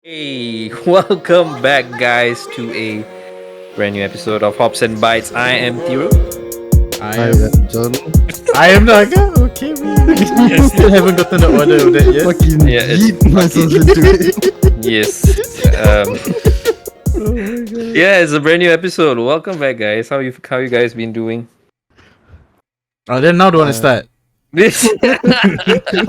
Hey, welcome back, guys, to a brand new episode of Hops and Bytes. I am Thiru. I I am. am John. I am Naga. Okay, man. I still haven't gotten the order of that yet. Fucking Yeah, it's yeet myself into it. Yes. Oh my god. Yeah, it's a brand new episode. Welcome back, guys. How you guys been doing? Oh, then now do you want to start? This. Okay,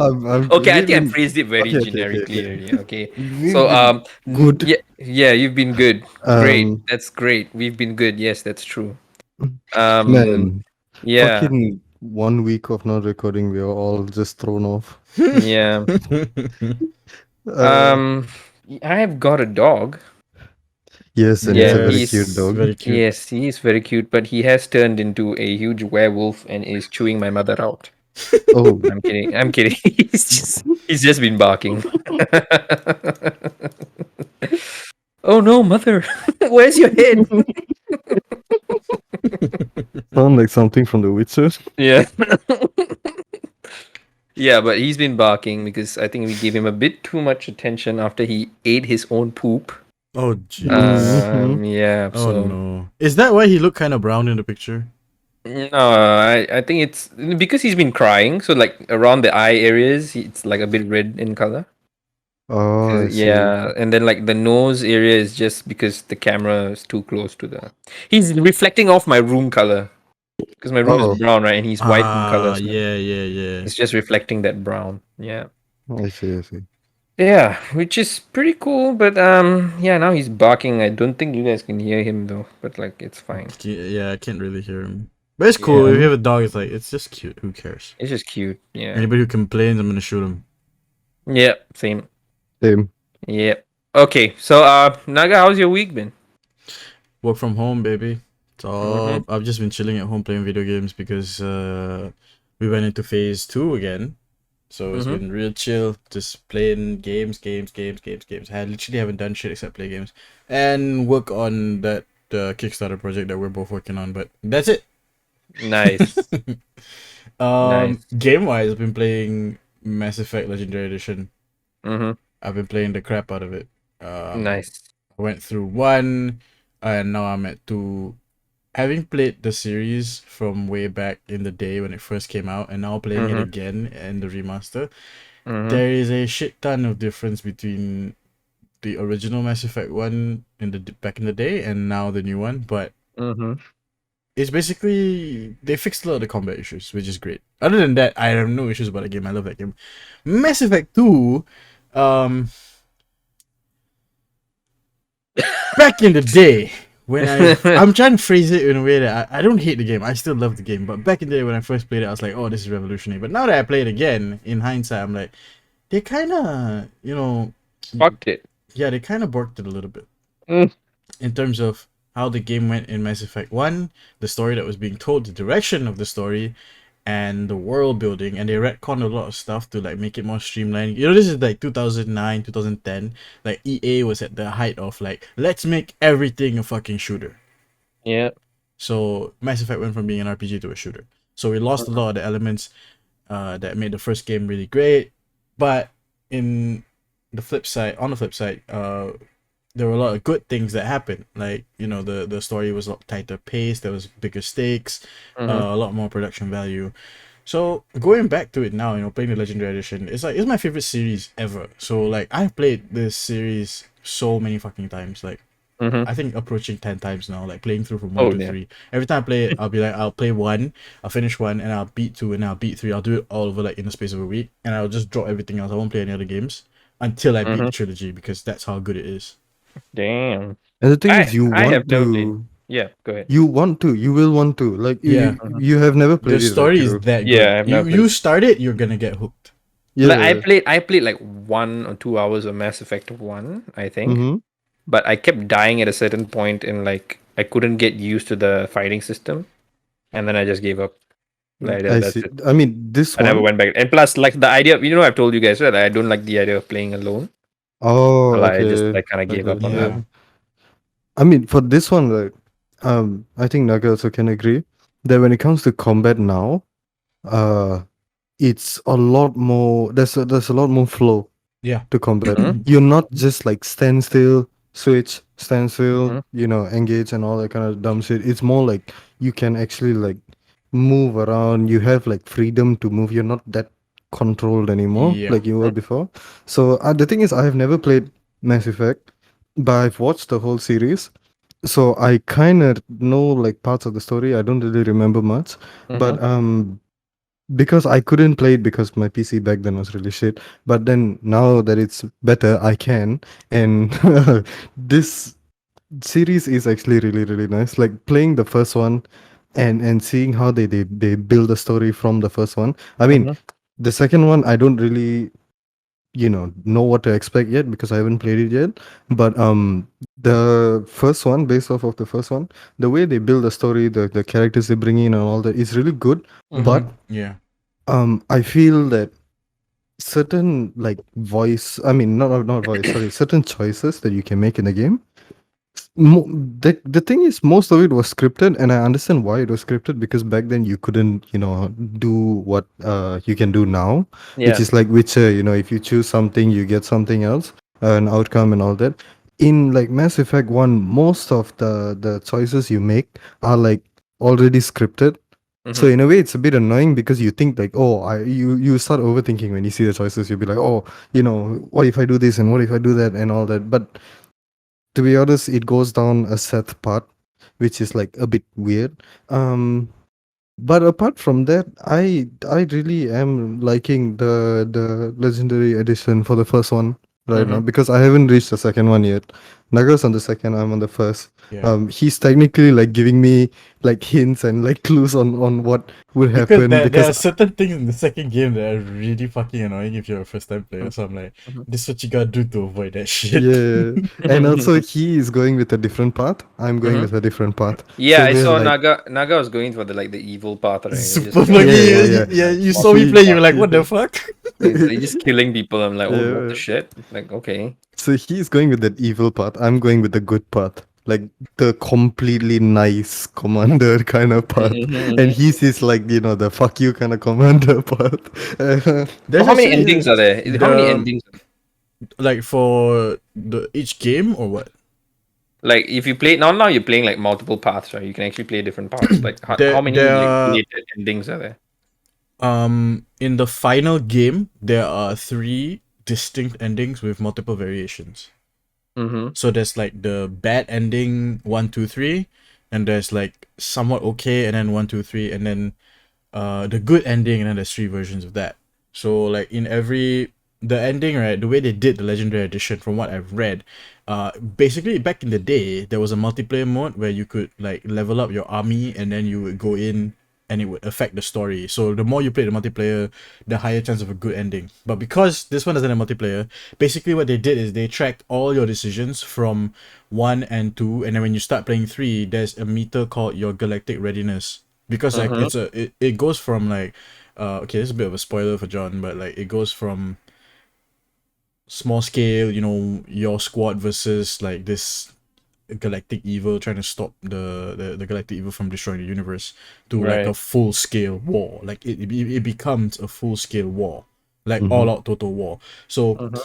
I we've think I been phrased it very okay, generically okay. already. Okay, We've so been good. yeah, you've been good. Great, Um, that's great. We've been good. Yes, that's true. Um, man, yeah, fucking 1 week of not recording, we are all just thrown off. yeah. Uh, Um, I have got a dog. yes, and it's Yeah, a very Yes, cute dog. very cute. yes, he is very cute, but he has turned into a huge werewolf and is chewing my mother out. Oh, I'm kidding. I'm kidding. He's just been barking. Oh no, mother! Where's your head? sound like something from The Witcher. Yeah. Yeah, but he's been barking because I think we gave him a bit too much attention after he ate his own poop. Oh, jeez. Yeah. Oh, So no. Is that why he looked kind of brown in the picture? no, I think it's because he's been crying. So like around the eye areas, it's like a bit red in color. Oh, I see. Yeah, and then like the nose area is just because the camera is too close to the. He's reflecting off my room color because my room Oh, is brown, right? And he's white in color. So yeah. it's just reflecting that brown. Yeah. I see. Yeah, which is pretty cool, but yeah, now he's barking. I don't think you guys can hear him though, but like it's fine. Yeah, I can't really hear him. But it's cool. Yeah. If you have a dog, it's like, it's just cute. Who cares? It's just cute. Yeah. Anybody who complains, I'm going to shoot him. Yeah, same. Same. Yep. Okay, so Naga, how's your week been? Work from home, baby. So Mhm. I've just been chilling at home playing video games because we went into phase 2 again. So it's Mhm. been real chill, just playing games. I literally haven't done shit except play games and work on that Kickstarter project that we're both working on. But that's it. Nice. Nice. Game wise, I've been playing Mass Effect Legendary Edition. Mhm. I've been playing the crap out of it. Nice. I went through 1, and now I'm at 2. Having played the series from way back in the day when it first came out, and now playing it Mhm. again and the remaster, Mhm. there is a shit ton of difference between the original Mass Effect 1 in the back in the day and now the new one. But Mhm. it's basically they fixed a lot of the combat issues, which is great. Other than that, I have no issues about the game. I love that game. Mass Effect 2, back in the day when I'm trying to phrase it in a way that I don't hate the game. I still love the game. But back in the day when I first played it, I was like, oh, this is revolutionary. But now that I play it again, in hindsight, I'm like, they kind of, Fucked it. yeah, they kind of borked it a little bit. Mm. In terms of how the game went in Mass Effect 1, the story that was being told, the direction of the story, and the world building, and they retconned a lot of stuff to like make it more streamlined. This is like 2009, 2010. Like EA was at the height of like, let's make everything a fucking shooter. Yeah. So Mass Effect went from being an RPG to a shooter. So we lost a lot of the elements that made the first game really great. But on the flip side, there were a lot of good things that happened. Like, the story was a lot tighter paced, there was bigger stakes, Mhm. a lot more production value. So going back to it now, playing the Legendary Edition, it's my favorite series ever. So like I've played this series so many fucking times. Like Mhm. I think approaching 10 times now, like playing through from 1 Oh to yeah. 3. Every time I play it, I'll be like, I'll play 1, I'll finish 1, and I'll beat 2, and I'll beat 3. I'll do it all over like in the space of a week, and I'll just drop everything else. I won't play any other games until I beat the Mhm. trilogy because that's how good it is. Damn. And the thing is, I have never played. Yeah. Go ahead. you will want to. Like, Yeah. you have never The played it, right, story is Thiru? that Yeah, good. I've never You played. start it, you're gonna get hooked. Like Yeah. I played like 1 or 2 hours of Mass Effect 1, I think. Mm-hmm. But I kept dying at a certain point and like I couldn't get used to the fighting system. And then I just gave up. Like I that's see. it. I mean, this I never one. went back. And plus like the idea I've told you guys, right? I don't like the idea of playing alone. Oh, So like I just okay. like kinda gave up on Yeah. that. I mean, for this one, like, I think Naga also can agree that when it comes to combat now, uh, it's a lot more. There's a lot more flow. Yeah. to combat. Mhm. You're not just like stand still, switch, stand still, Mhm. engage and all that kind of dumb shit. It's more like you can actually like move around. You have like freedom to move. You're not that controlled anymore Yeah. like you were before. So the thing is, I have never played Mass Effect, but I've watched the whole series. So I kind of know like parts of the story. I don't really remember much, but Mhm. because I couldn't play it because my PC back then was really shit. But then now that it's better, I can. And this series is actually really really nice. Like playing the first one, and seeing how they build the story from the first one. I mean, Mhm. the second one I don't really know what to expect yet because I haven't played it yet. But the first one, based off of the first one, the way they build the story, the characters they bring in and all that is really good. Mhm. But Yeah. I feel that certain like voice, I mean not voice, sorry, certain choices that you can make in the game, the thing is most of it was scripted, and I understand why it was scripted because back then you couldn't do what you can do now, which Yeah. is like Witcher. If you choose something you get something else, an outcome and all that. In like Mass Effect 1, most of the choices you make are like already scripted. So Mhm. in a way it's a bit annoying because you think like, oh, you start overthinking when you see the choices. You'll be like, oh, what if I do this and what if I do that and all that. But to be honest, it goes down a Seth part, which is like a bit weird. But apart from that, I really am liking the legendary edition for the first one right now Mhm. because I haven't reached the second one yet. Naga's on the second, I'm on the first. Yeah. He's technically like giving me like hints and like clues on what would Because happen there because are certain things in the second game that are really fucking annoying if you're a first time player. So I'm like, Mhm. this is what you gotta do to avoid that shit. yeah, and also he is going with a different path. I'm going Mhm. with a different path. Yeah, So I we're saw like, Naga was going for the evil path, right? He was Super just trying fucking to yeah, kill yeah, all the yeah. yeah, you saw me mobs, He, play, you were mobs like, what the people. fuck? He's like just killing people. I'm like, oh, what the yeah. shit? Like, okay. So he's going with that evil path. I'm going with the good path. Like the completely nice commander kind of path. Mhm, And mhm. he's is like, the fuck you kind of commander path. So There's how many actually endings are there? How many the endings? like for the each game or what? Like, if you play now, you're playing like multiple paths, right? You can actually play different paths. Like, how many There like are related endings are there? in the final game there are three distinct endings with multiple variations. Mm-hmm. So there's like the bad ending 1, 2, 3, and there's like somewhat okay, and then 1, 2, 3, and then the good ending, and then there's three versions of that. So like in every the ending, right, the way they did the legendary edition, from what I've read, basically back in the day there was a multiplayer mode where you could like level up your army and then you would go in and it would affect the story. So the more you play the multiplayer, the higher chance of a good ending. But because this one doesn't have multiplayer, basically what they did is they tracked all your decisions from 1 and 2, and then when you start playing 3, there's a meter called your galactic readiness. Because like Mm-hmm. it goes from like okay, this is a bit of a spoiler for John, but like it goes from small scale, your squad versus like this galactic evil trying to stop the galactic evil from destroying the universe, to like a Right. full scale war. Like it becomes a full scale war, like Mhm. all out total war. So Mm-hmm.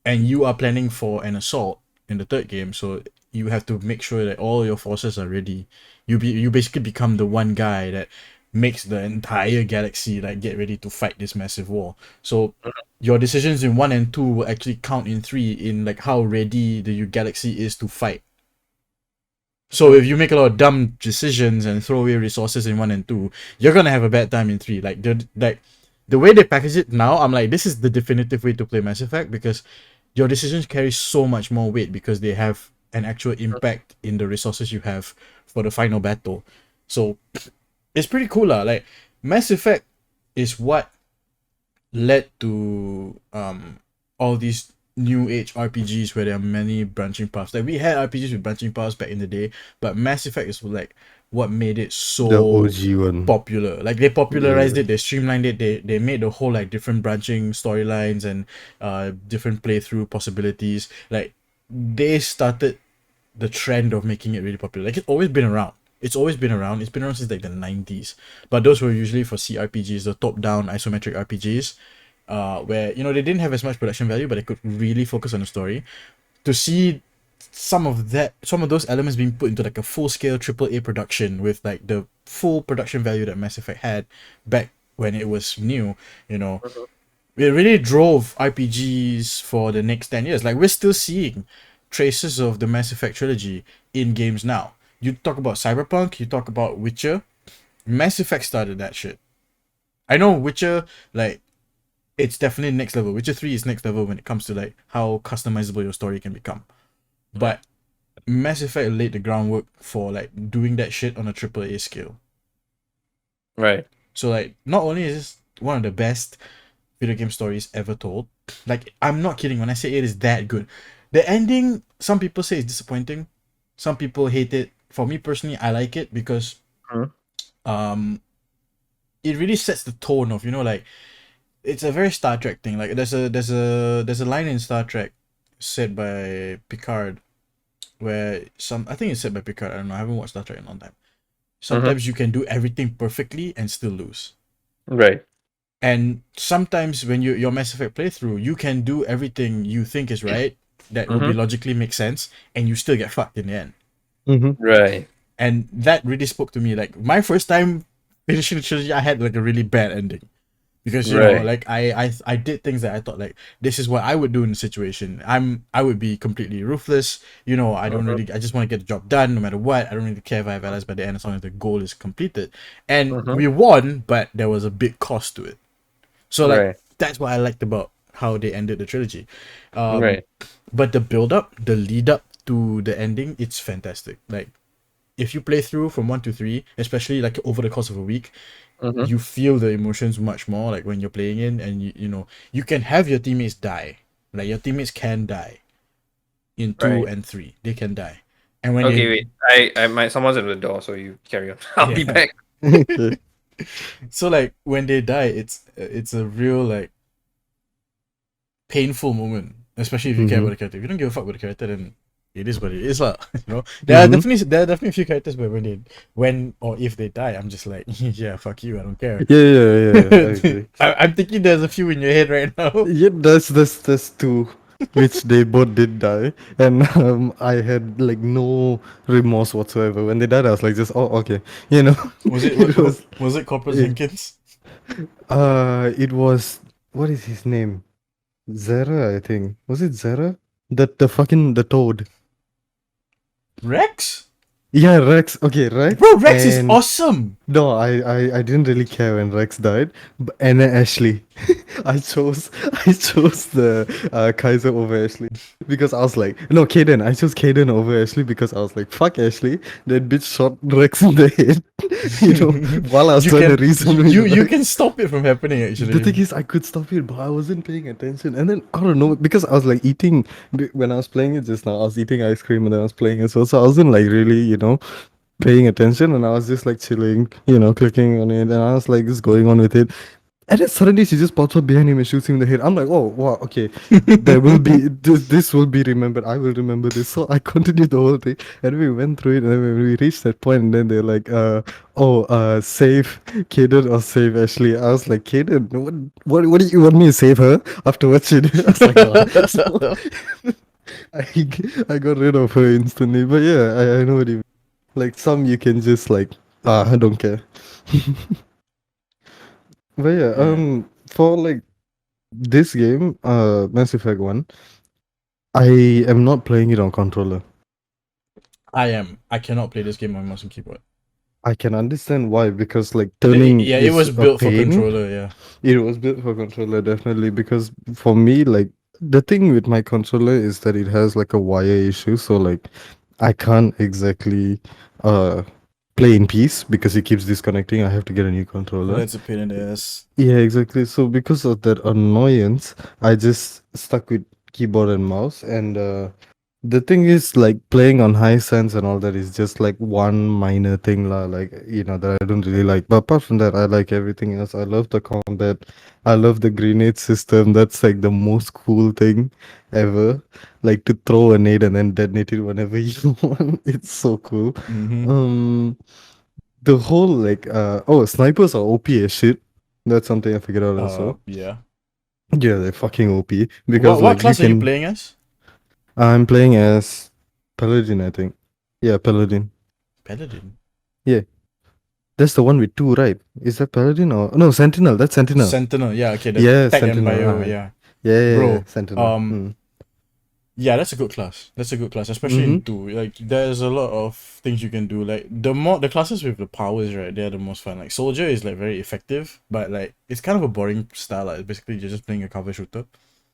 and you are planning for an assault in the third game, so you have to make sure that all your forces are ready. You basically become the one guy that makes the entire galaxy like get ready to fight this massive war. So your decisions in 1 and 2 will actually count in 3 in like how ready the galaxy is to fight. So if you make a lot of dumb decisions and throw away resources in 1 and 2, you're gonna have a bad time in 3. The way they package it now, I'm like, this is the definitive way to play Mass Effect, because your decisions carry so much more weight because they have an actual impact in the resources you have for the final battle. So it's pretty cool lah. Like Mass Effect is what led to all these new age RPGs where there are many branching paths. Like we had RPGs with branching paths back in the day, but Mass Effect is like what made it The so OG one. popular. Like they popularized Yeah. it, they streamlined it, they made the whole like different branching storylines and different playthrough possibilities. Like they started the trend of making it really popular. Like it's always been around. It's always been around. It's been around since like the 90s. But those were usually for CRPGs, the top-down isometric RPGs. where they didn't have as much production value, but they could really focus on the story. To see some of those elements being put into like a full scale AAA production with like the full production value that Mass Effect had back when it was new, it really drove RPGs for the next 10 years. Like, we're still seeing traces of the Mass Effect trilogy in games now. You talk about Cyberpunk, you talk about Witcher, Mass Effect started that shit. I know Witcher, like, it's definitely next level. Witcher 3 is next level when it comes to like how customizable your story can become. But Mass Effect laid the groundwork for like doing that shit on a AAA scale. Right. So like, not only is this one of the best video game stories ever told, like, I'm not kidding when I say it is that good. The ending, some people say it's disappointing, some people hate it. For me personally, I like it because it really sets the tone of, like, it's a very Star Trek thing. Like, there's a line in Star Trek said by Picard where I think it's said by Picard, I don't know, I haven't watched Star Trek in a long time. Sometimes you can do everything perfectly and still lose. Right. And sometimes when your Mass Effect playthrough, you can do everything you think is right, that will be logically make sense, and you still get fucked in the end. Right. And that really spoke to me. Like, my first time finishing the trilogy, I had like a really bad ending. Because like, I did things that I thought like, this is what I would do in the situation. I would be completely ruthless. I don't really. I just want to get the job done no matter what. I don't really care if I have allies by the end as long as the goal is completed. And we won, but there was a big cost to it. So like, that's what I liked about how they ended the trilogy. But the build up, the lead up to the ending, it's fantastic. Like, if you play through from 1 to 3, especially like over the course of a week, you feel the emotions much more, like when you're playing in, and you can have your teammates die. Like, your teammates can die in 2 and 3. They can die. And when wait. Someone's at the door, so you carry on. I'll be back. So like, when they die, it's a real like painful moment, especially if you care about the character. If you don't give a fuck about the character, then it is what it is, lah. There are definitely a few characters where when or if they die, I'm just like, yeah, fuck you, I don't care. Yeah. I agree. I'm thinking there's a few in your head right now. Yeah, that's two, which they both did die, and I had like no remorse whatsoever when they died. I was like, just okay, Was it was it Corporal Jenkins? It was, what is his name? Zera, I think. Was it Zera? The toad. Rex? Yeah, Rex. Okay, Rex. Bro, Rex is awesome. No, I didn't really care when Rex died, and then Ashley. I chose the Kaiser over Ashley because I was like, no, Kaden. I chose Kaden over Ashley because I was like, fuck Ashley. That bitch shot Rex in the head. While I was trying to reason. You can stop it from happening. Actually, the thing is, I could stop it, but I wasn't paying attention. And then I don't know, because I was like eating when I was playing it just now. I was eating ice cream and then I was playing it, so I wasn't like really, paying attention, and I was just like chilling, clicking on it, and I was like just going on with it. And then suddenly she just pops up behind him and shoots him in the head. I'm like, oh wow, okay, there will be this will be remembered. I will remember this. So I continued the whole thing, and we went through it. And then when we reached that point, and then they're like, save Kaden or save Ashley. I was like, Kaden, what do you want me to save her after what she did? I was like, oh. So I got rid of her instantly. But yeah, I know what you mean. Like, some you can just like, I don't care. But yeah, for like this game, Mass Effect 1, I am not playing it on controller. I cannot play this game on mouse and keyboard. I can understand why, because like turning it was built for controller. Yeah, it was built for controller, definitely, because for me, like, the thing with my controller is that it has like a wire issue, so like I can't exactly play in peace because it keeps disconnecting. I have to get a new controller. That's a pain in the ass. Yeah, exactly. So because of that annoyance, I just stuck with keyboard and mouse. And the thing is, like, playing on high sense and all that is just like one minor thing, like, that I don't really like. But apart from that, I like everything else. I love the combat. I love the grenade system. That's like the most cool thing ever. Like, to throw a nade and then detonate it whenever you want. It's so cool. The whole like snipers are OP as shit. That's something I figured out also. Yeah. Yeah, they're fucking OP because What like you class are you can. playing as? I'm playing as Paladin, I think. Yeah, Paladin. Paladin. Yeah, that's the one with two, right? Is that Paladin or no Sentinel? That's Sentinel. Sentinel. Yeah, okay, the Yeah, tech and Sentinel. bio, yeah. Yeah, Bro, Sentinel. Mm. yeah, that's a good class. That's a good class, especially Mm-hmm. in 2. Like, there's a lot of things you can do. Like, the classes with the powers, right, they're the most fun. Like, Soldier is, like, very effective, but, like, it's kind of a boring style. Like, basically, you're just playing a cover shooter.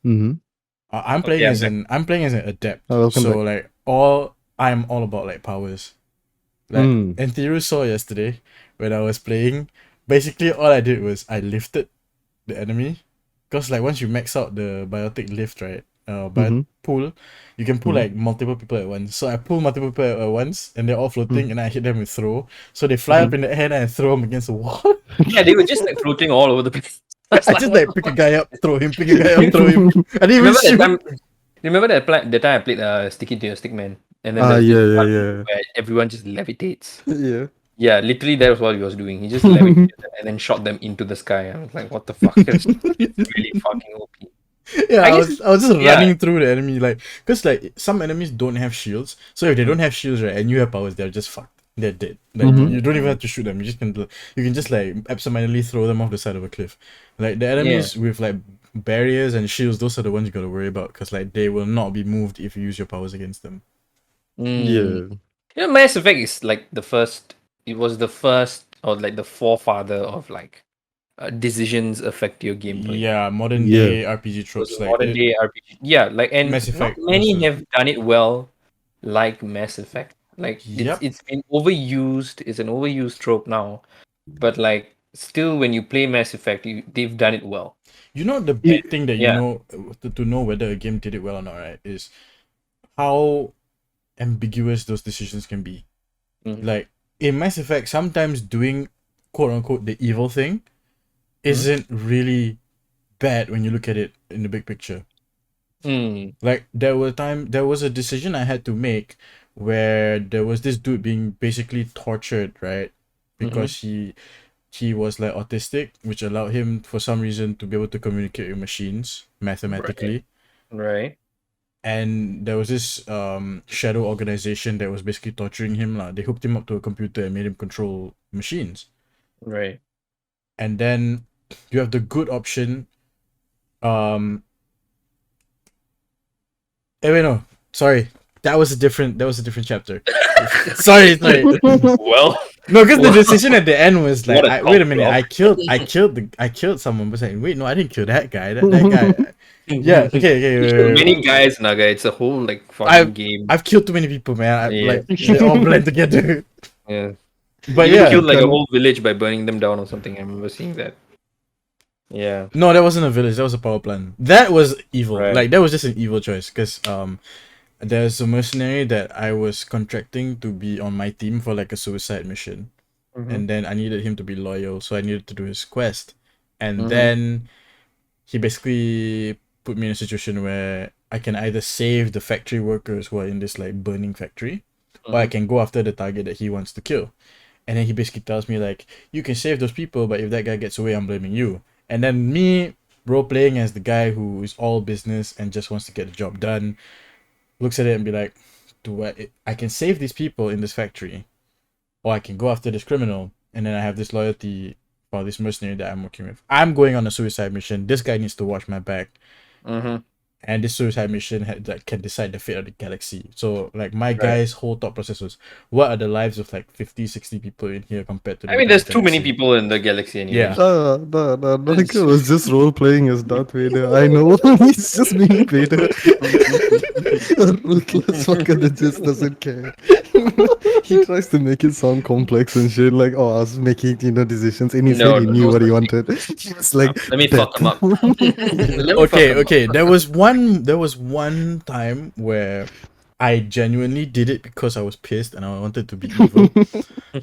Mm-hmm. Okay, I'm back. I'm playing as an adept. Oh, welcome So, back. like, I'm all about, like, powers. Like, Mm. and Thiru saw yesterday when I was playing, basically, all I did was I lifted the enemy. Because, like, once you max out the biotic lift, right, Mm-hmm. pull, you can pull, Mm-hmm. like, multiple people at once. So I pull multiple people at once, and they're all Mm. floating, and I hit them with throw. So they fly up in the air, and I throw them against the wall. Yeah, they were just like floating all over the place. I was I like, just, what like, the pick a fuck? guy up, throw him, pick a guy up, throw him. I didn't even Remember that shoot. time? Remember that time I played Sticky to your Stickman, and then Ah, there's this yeah, yeah, one yeah. where everyone just levitates. Yeah. Yeah, literally that was what he was doing. He just levitated and then shot them into the sky. I was like, what the fuck? It's really fucking OP. Yeah, I I guess, was just yeah. running through the enemy, like, because, like, some enemies don't have shields. So if they don't have shields, right, and you have powers, they're just fucked. They're dead. Like, Mhm. you don't even have to shoot them. You can just, like, absentmindedly throw them off the side of a cliff. Like, the enemies with, like, barriers and shields, those are the ones you gotta worry about, because, like, they will not be moved if you use your powers against them. Mm. Yeah. You know, Mass Effect is like the first. It was the first or like the forefather of like decisions affect your gameplay. Yeah, modern Yeah. day RPG It was tropes, a like modern day RPG. Yeah, like and Mass not Effect was many a. have done it well, like Mass Effect. Like Yep. it's been overused. It's an overused trope now, but like still, when you play Mass Effect, they've done it well. You know, the It, big thing that you Yeah. know to know whether a game did it well or not, right, is how ambiguous those decisions can be. Mhm. Like in Mass Effect, sometimes doing quote unquote the evil thing isn't really bad when you look at it in the big picture. Mm. Like there was a decision I had to make where there was this dude being basically tortured, right? Because he was like autistic, which allowed him for some reason to be able to communicate with machines mathematically. Right. And there was this shadow organization that was basically torturing him lah. They hooked him up to a computer and made him control machines. Right. And then you have the good option. Wait, no, sorry, that was a different chapter. sorry. Well, No, because the Wow. decision at the end was like, What a wait a top minute, flop. I killed someone, but saying, wait, no, I didn't kill that guy. That guy. Yeah, okay, You killed many guys, Naga. It's a whole like fucking game. I've killed too many people, man. Yeah. Like they all blend together. Yeah. But You even yeah, killed like a Can- whole village by burning them down or something. I remember seeing that. Yeah. no, that wasn't a village. That was a power plant. That was evil. Right. Like that was just an evil choice. Cause there's a mercenary that I was contracting to be on my team for like a suicide mission, and then I needed him to be loyal, so I needed to do his quest, and then he basically put me in a situation where I can either save the factory workers who are in this like burning factory, or I can go after the target that he wants to kill. And then he basically tells me like, you can save those people, but if that guy gets away, I'm blaming you. And then me role playing as the guy who is all business and just wants to get the job done, looks at it and be like, I can save these people in this factory, or I can go after this criminal, and then I have this loyalty for this mercenary that I'm working with. I'm going on a suicide mission. This guy needs to watch my back. And this suicide mission can decide the fate of the galaxy. So like my guy's whole thought process was, what are the lives of like 50, 60 people in here compared to the I mean, there's too many galaxy? people in the galaxy anyway. Yeah. Naga was just role playing as Darth Vader. I know he's just being Vader. A ruthless fucker that just doesn't care. He tries to make it sound complex and shit. Like, oh, I was making decisions. In his head, he knew what he wanted. He was like, Let me fuck him up. Let me fuck Okay, him up. okay. There was one time where I genuinely did it because I was pissed and I wanted to be evil.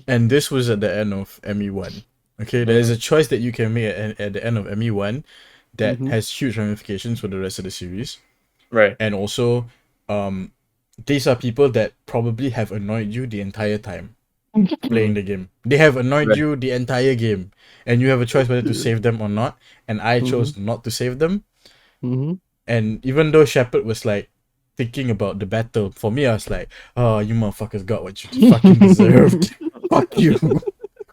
And this was at the end of ME1. Okay, there is a choice that you can make at the end of ME1 that has huge ramifications for the rest of the series. Right. And also, these are people that probably have annoyed you the entire time playing the game. They have annoyed you the entire game, and you have a choice whether to save them or not. And I chose not to save them. Mm-hmm. And even though Shepard was like thinking about the battle, for me I was like, oh, you motherfuckers got what you fucking deserved. Fuck you.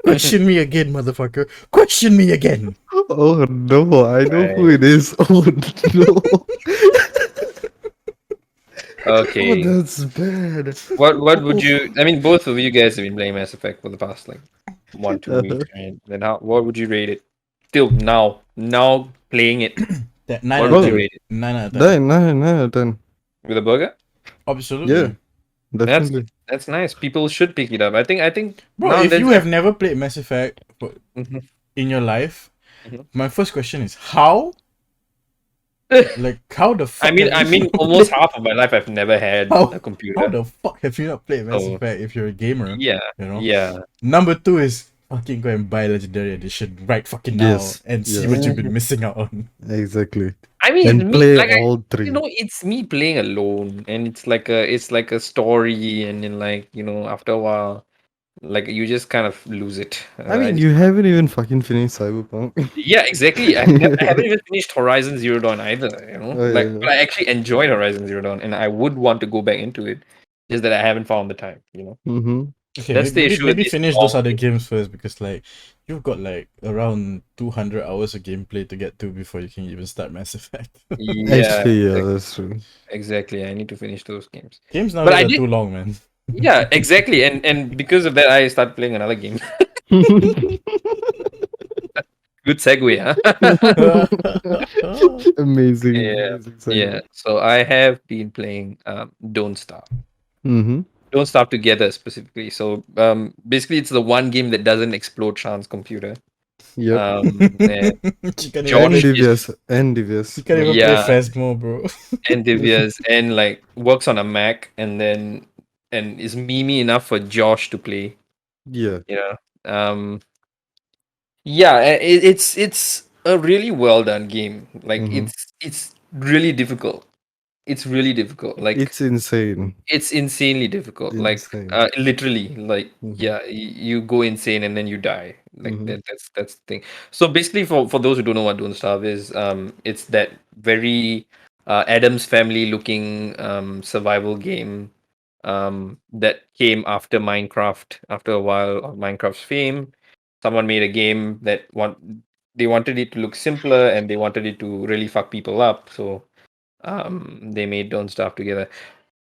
Question me again, motherfucker. Question me again. Oh no, I know who Right. it is. Oh no. Oh, Okay. that's bad. What would you? I mean, both of you guys have been playing Mass Effect for the past like 1 2 weeks, Uh-huh. right? Then how? What would you rate it? Till now playing it. That 9 What out of would you 10. Well, rate it 9 out of 10. 9 out of 10. with a burger? Yeah, Absolutely. That's definitely. that's nice. People should pick it up. I think Bro, now and if then. you have never played Mass Effect Mhm, in your life, mhm. my first question is how? Like, how the I fuck mean, have I you mean, not almost played? half of my life I've never had How, a how computer. the fuck have you not played Mass So Effect if you're a gamer? yeah, You know? yeah. Number two is fucking go and buy Legendary Edition right fucking now Yes, and see what yes, you've been missing out on. exactly. I mean, it's And me play like all three. it's me playing alone, and it's like a story, and then after a while, like you just kind of lose it. I I mean, just you haven't even fucking finished Cyberpunk. Yeah, exactly. I haven't even finished Horizon Zero Dawn either. Oh Like, yeah. but I actually enjoyed Horizon Zero Dawn, and I would want to go back into it. Just that I haven't found the time. Mm-hmm. Okay, That's the maybe issue with maybe these finish those long other games. games first because like you've got like around 200 hours of gameplay to get to before you can even start Mass Effect. Yeah, Actually, yeah, that's true. exactly. I need to finish those games. Games But nowadays I are did, too long, man. yeah, exactly. And because of that, I started playing another game. Good segue, huh? Amazing, Yeah, amazing yeah. segue. So I have been playing Don't Starve. Mm-hmm. Don't Starve Together specifically. So basically it's the one game that doesn't explode Sean's computer. Yep. And You can't even And Josh play. is devious, and You devious. can't even play yeah, Phasmo, bro. and devious and like works on a Mac and is memey enough for Josh to play. Yeah. You know. Yeah, it's a really well done game. Like Mm-hmm. it's really difficult. It's really difficult. Like It's insane. it's insanely difficult. Like Insane. literally, like Mm-hmm. yeah, you go insane and then you die. Like Mm-hmm. that's the thing. So basically, for those who don't know what Don't Starve is, it's that very Adams Family looking survival game that came after Minecraft. After a while of Minecraft's fame, someone made a game that they wanted it to look simpler and they wanted it to really fuck people up. So they made Don't Starve Together.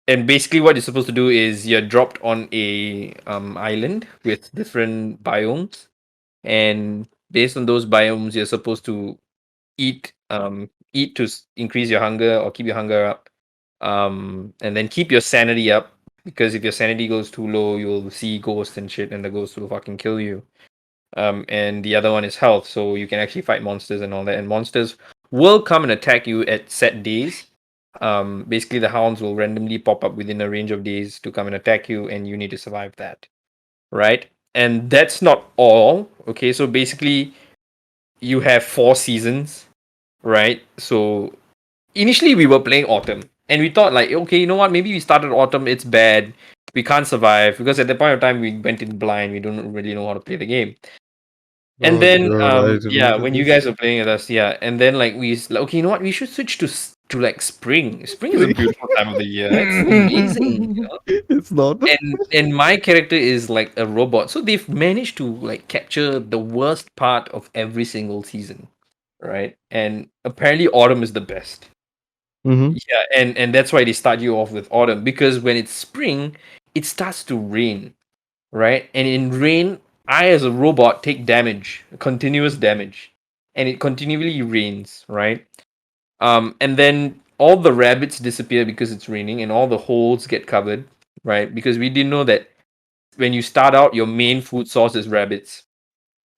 And basically, what you're supposed to do is you're dropped on a island with different biomes, and based on those biomes, you're supposed to eat to increase your hunger or keep your hunger up, and then keep your sanity up. Because if your sanity goes too low, you'll see ghosts and shit, and the ghosts will fucking kill you. And the other one is health, so you can actually fight monsters and all that. And monsters will come and attack you at set days. Basically, the hounds will randomly pop up within a range of days to come and attack you, and you need to survive that, right? And that's not all. Okay, so basically, you have 4 seasons, right? So initially, we were playing autumn, and we thought like, okay, you know what? Maybe we started autumn. It's bad. We can't survive because at that point of time we went in blind. We don't really know how to play the game. And Oh then, god, I yeah, remember when you this. guys were playing with us, yeah, and then like like, okay, you know what? We should switch to like spring. Spring is a Spring. beautiful time of the year. It's amazing. It's not. And my character is like a robot, so they've managed to like capture the worst part of every single season, right? And apparently, autumn is the best. Mm-hmm. Yeah, and that's why they start you off with autumn because when it's spring, it starts to rain, right? And in rain, I as a robot take damage, continuous damage, and it continually rains, right? And then all the rabbits disappear because it's raining, and all the holes get covered, right? Because we didn't know that when you start out, your main food source is rabbits,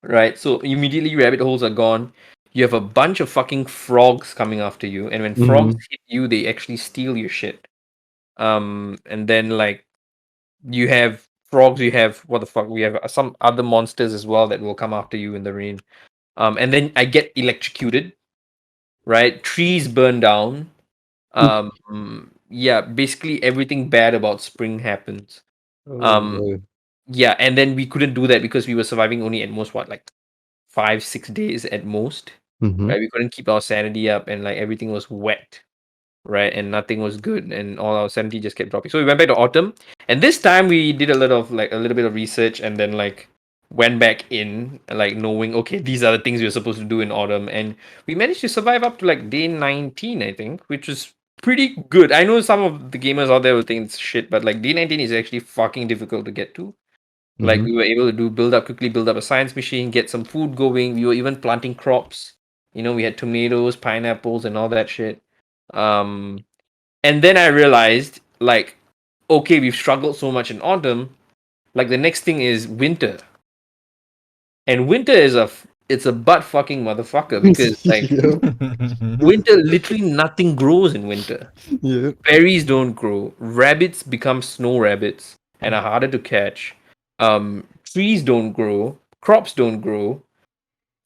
right? So immediately rabbit holes are gone. You have a bunch of fucking frogs coming after you, and when frogs Mm-hmm. hit you, they actually steal your shit. And then like you have frogs, you have what the fuck, we have some other monsters as well that will come after you in the rain. And then I get electrocuted, right? Trees burn down. Yeah, basically everything bad about spring happens. Oh Um, boy. yeah, and then we couldn't do that because we were surviving only at most what, like 5 6 days at most. Mm-hmm. right? We couldn't keep our sanity up, and like everything was wet, right? And nothing was good, and all our sanity just kept dropping. So we went back to autumn, and this time we did a little bit of research, and then like went back in, like knowing, okay, these are the things we were supposed to do in autumn, and we managed to survive up to like day 19, I think, which was pretty good. I know some of the gamers out there will think it's shit, but like day 19 is actually fucking difficult to get to. Like Mm-hmm. we were able to build up a science machine, get some food going. We were even planting crops. We had tomatoes, pineapples, and all that shit. Um, and then I realized, like, okay, we've struggled so much in autumn. Like the next thing is winter, and winter it's a butt fucking motherfucker because like Yeah. winter, literally nothing grows in winter. Yeah. Berries don't grow. Rabbits become snow rabbits and are harder to catch. Trees don't grow. Crops don't grow.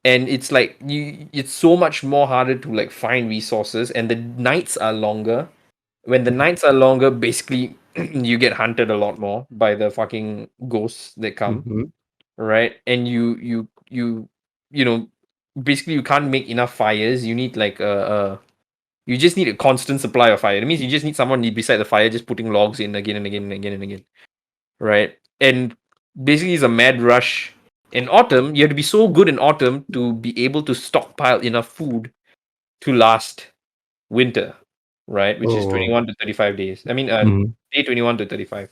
And it's like it's so much more harder to like find resources, and the nights are longer. When the nights are longer, basically you get hunted a lot more by the fucking ghosts that come, Mm-hmm. right? And you know basically you can't make enough fires. You need like you just need a constant supply of fire. That means you just need someone beside the fire just putting logs in again and again and again and again, right? And basically it's a mad rush. In autumn, you have to be so good in autumn to be able to stockpile enough food to last winter, right? Which is Oh. 21 to 35 days. I mean, Mm-hmm. day 21 to 35.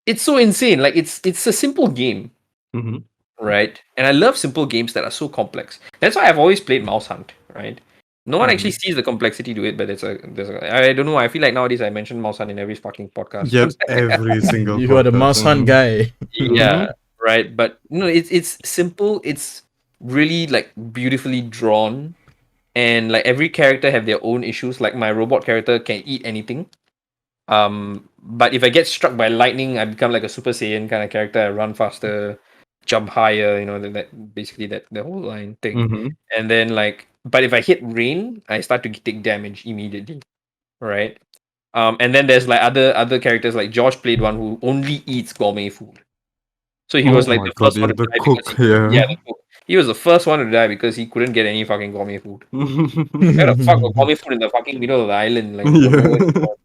It's so insane. Like it's a simple game, Mm-hmm. right? And I love simple games that are so complex. That's why I've always played Mouse Hunt, right? No one actually Mm-hmm. sees the complexity to it, but I don't know. I feel like nowadays I mention Mouse Hunt in every fucking podcast. Yep. Every single You are the podcast. mouse hunt guy. Yeah, right. But it's simple. It's really like beautifully drawn, and like every character have their own issues. Like my robot character can eat anything. But if I get struck by lightning, I become like a Super Saiyan kind of character. I run faster, jump higher. That basically that the whole line thing. Mm-hmm. And then like, but if I hit rain, I start to take damage immediately, right? And then there's like other characters like Josh played one who only eats gourmet food. So he was Oh like my the god, first one yeah, to the die because cook, yeah. the cook. He was the first one to die because he couldn't get any fucking gourmet food. Where the fuck was gourmet food in the fucking middle of the island? Like, got nowhere to Yeah. go,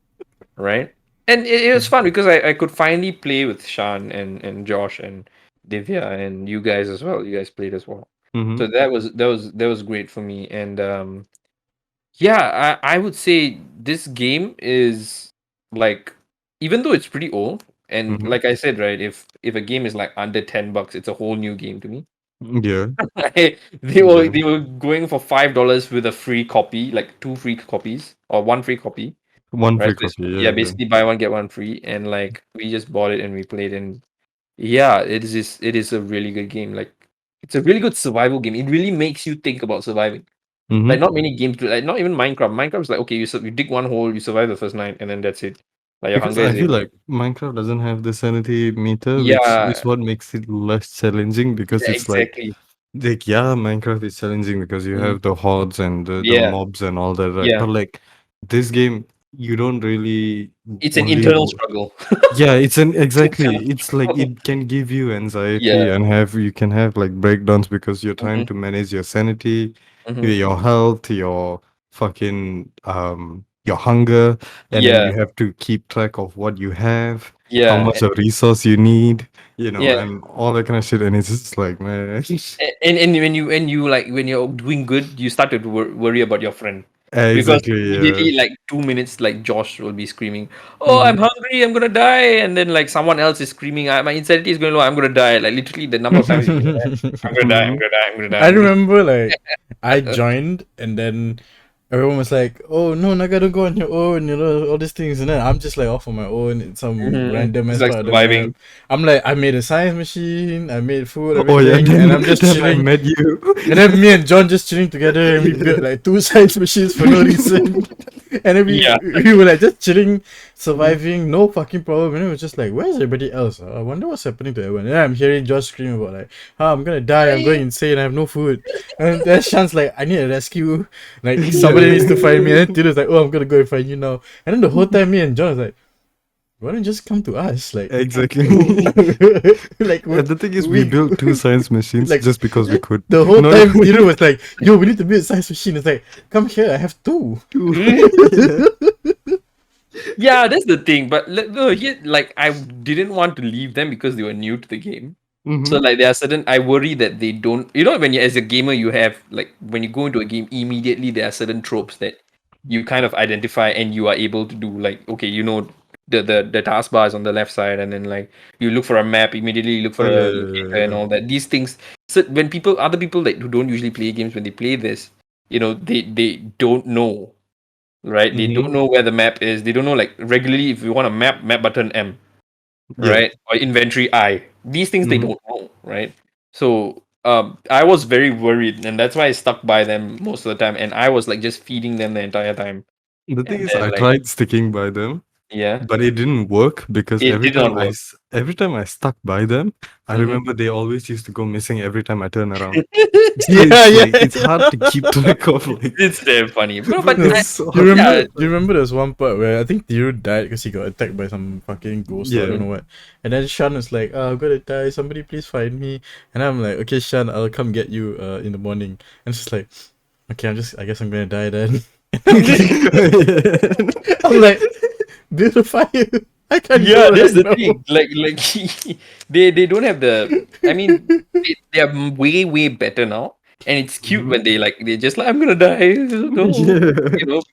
right? And it was fun because I could finally play with Shan and Josh and Divya and you guys as well. You guys played as well. Mm-hmm. So that was great for me. And yeah, I would say this game is like, even though it's pretty old, and Mm-hmm. like I said, right, if a game is like under $10, it's a whole new game to me. Yeah. They were Yeah. they were going for $5 with a free copy, like two free copies or one free copy, One right? free So it's, copy, yeah, yeah, yeah. basically buy one get one free, and like we just bought it and we played, and yeah, it is a really good game. Like it's a really good survival game. It really makes you think about surviving. Like Mm-hmm. not many games do, like not even Minecraft. Minecraft is like, okay, you dig one hole, you survive the first night, and then that's it. Like your Because hunger I is feel in. like Minecraft doesn't have the sanity meter, which Yeah, is what makes it less challenging because yeah, it's exactly. like yeah, Minecraft is challenging because you Mhm. have the hordes and the Yeah, mobs and all that, right? yeah. But like this game, you don't really It's an only internal struggle. yeah, it's an It's internal exactly. It's like struggle. it can give you anxiety Yeah. and have you can have like breakdowns because you're trying Hmm. to manage your sanity, Hmm. your health, your fucking your hunger, and then Yeah. you have to keep track of what you have, how Yeah. much of resource you need, Yeah. and all that kind of shit. And it's just like, man, And when you like when you're doing good, you start to worry about your friend because exactly, yeah. immediately like 2 minutes, like Josh will be screaming, "Oh, I'm Mm-hmm. hungry! I'm gonna die!" And then like someone else is screaming, "My insanity is going low! I'm gonna die!" Like literally the number of times you hear that, "I'm gonna die! I'm Mm-hmm. gonna die! I'm gonna die! I I'm gonna." remember like I joined and then everyone was like, "Oh no, Naga, don't go on your own," all these things, and then I'm just like off on my own in some random It's ass like part of the map. surviving. I'm like, I made a science machine, I made food, Oh yeah, everything, and then I'm just then I chilling. met you. And then me and John just chilling together, and we built like two science machines for no reason. And then we Yeah. we were like just chilling, surviving, no fucking problem. And it was just like, where's everybody else? I wonder what's happening to everyone. And then I'm hearing Josh scream about like, I'm gonna die, I'm going insane, I have no food. And then Sean's like, I need a rescue. Like somebody needs to find me. And then Tito's like, oh, I'm gonna go and find you now. And then the whole time me and John was like, why don't you just come to us? Like, Exactly. like And the thing is, we built 2 science machines like just because we could. the whole Not time. even Tiro was like, "Yo, we need to build a science machine." It's like, come here, I have 2. 2. Yeah, that's the thing. But no, here, like, I didn't want to leave them because they were new to the game. So Mhm. like there are certain I worry that they don't, when you as a gamer you have, like, when you go into a game immediately there are certain tropes that you kind of identify and you are able to do, like, okay, the taskbar is on the left side, and then like you look for a map immediately, you look Oh, for yeah, a yeah, locator yeah, and yeah. all that. These things, so when other people who don't usually play games, when they play this, they don't know, right? They don't Mhm. know where the map is. They don't know, like, regularly if you want a map button M, Yeah. right? Or inventory I. These things they Mhm. don't know, right? So I was very worried, and that's why I stuck by them most of the time, and I was like just feeding them the entire time. The thing And is, then, I like, tried sticking by them, yeah, but it didn't work because it did not work. every time I stuck by them, I Mhm. remember they always used to go missing every time I turn around. So Yeah, it's yeah, like it's hard to yeah. keep track of, like, It's damn funny, bro. bro, But No, it's I, so you hard to remember? yeah, keep Do you track. remember there's one part where I think Tiro died because he got attacked by some fucking ghost or I don't Yeah. know what, and then Shan was like, "Oh, I'm gonna die. Somebody please find me." And I'm like, "Okay, Shan, I'll come get you in the morning." And she's like, "Okay, I guess I'm gonna die then." I'm like, "Build a fire. I can't yeah, go that's right the now." thing. Like they don't have the. I mean, they are way better now, and it's cute Mhm. when they just like, I'm gonna die. No, Yeah.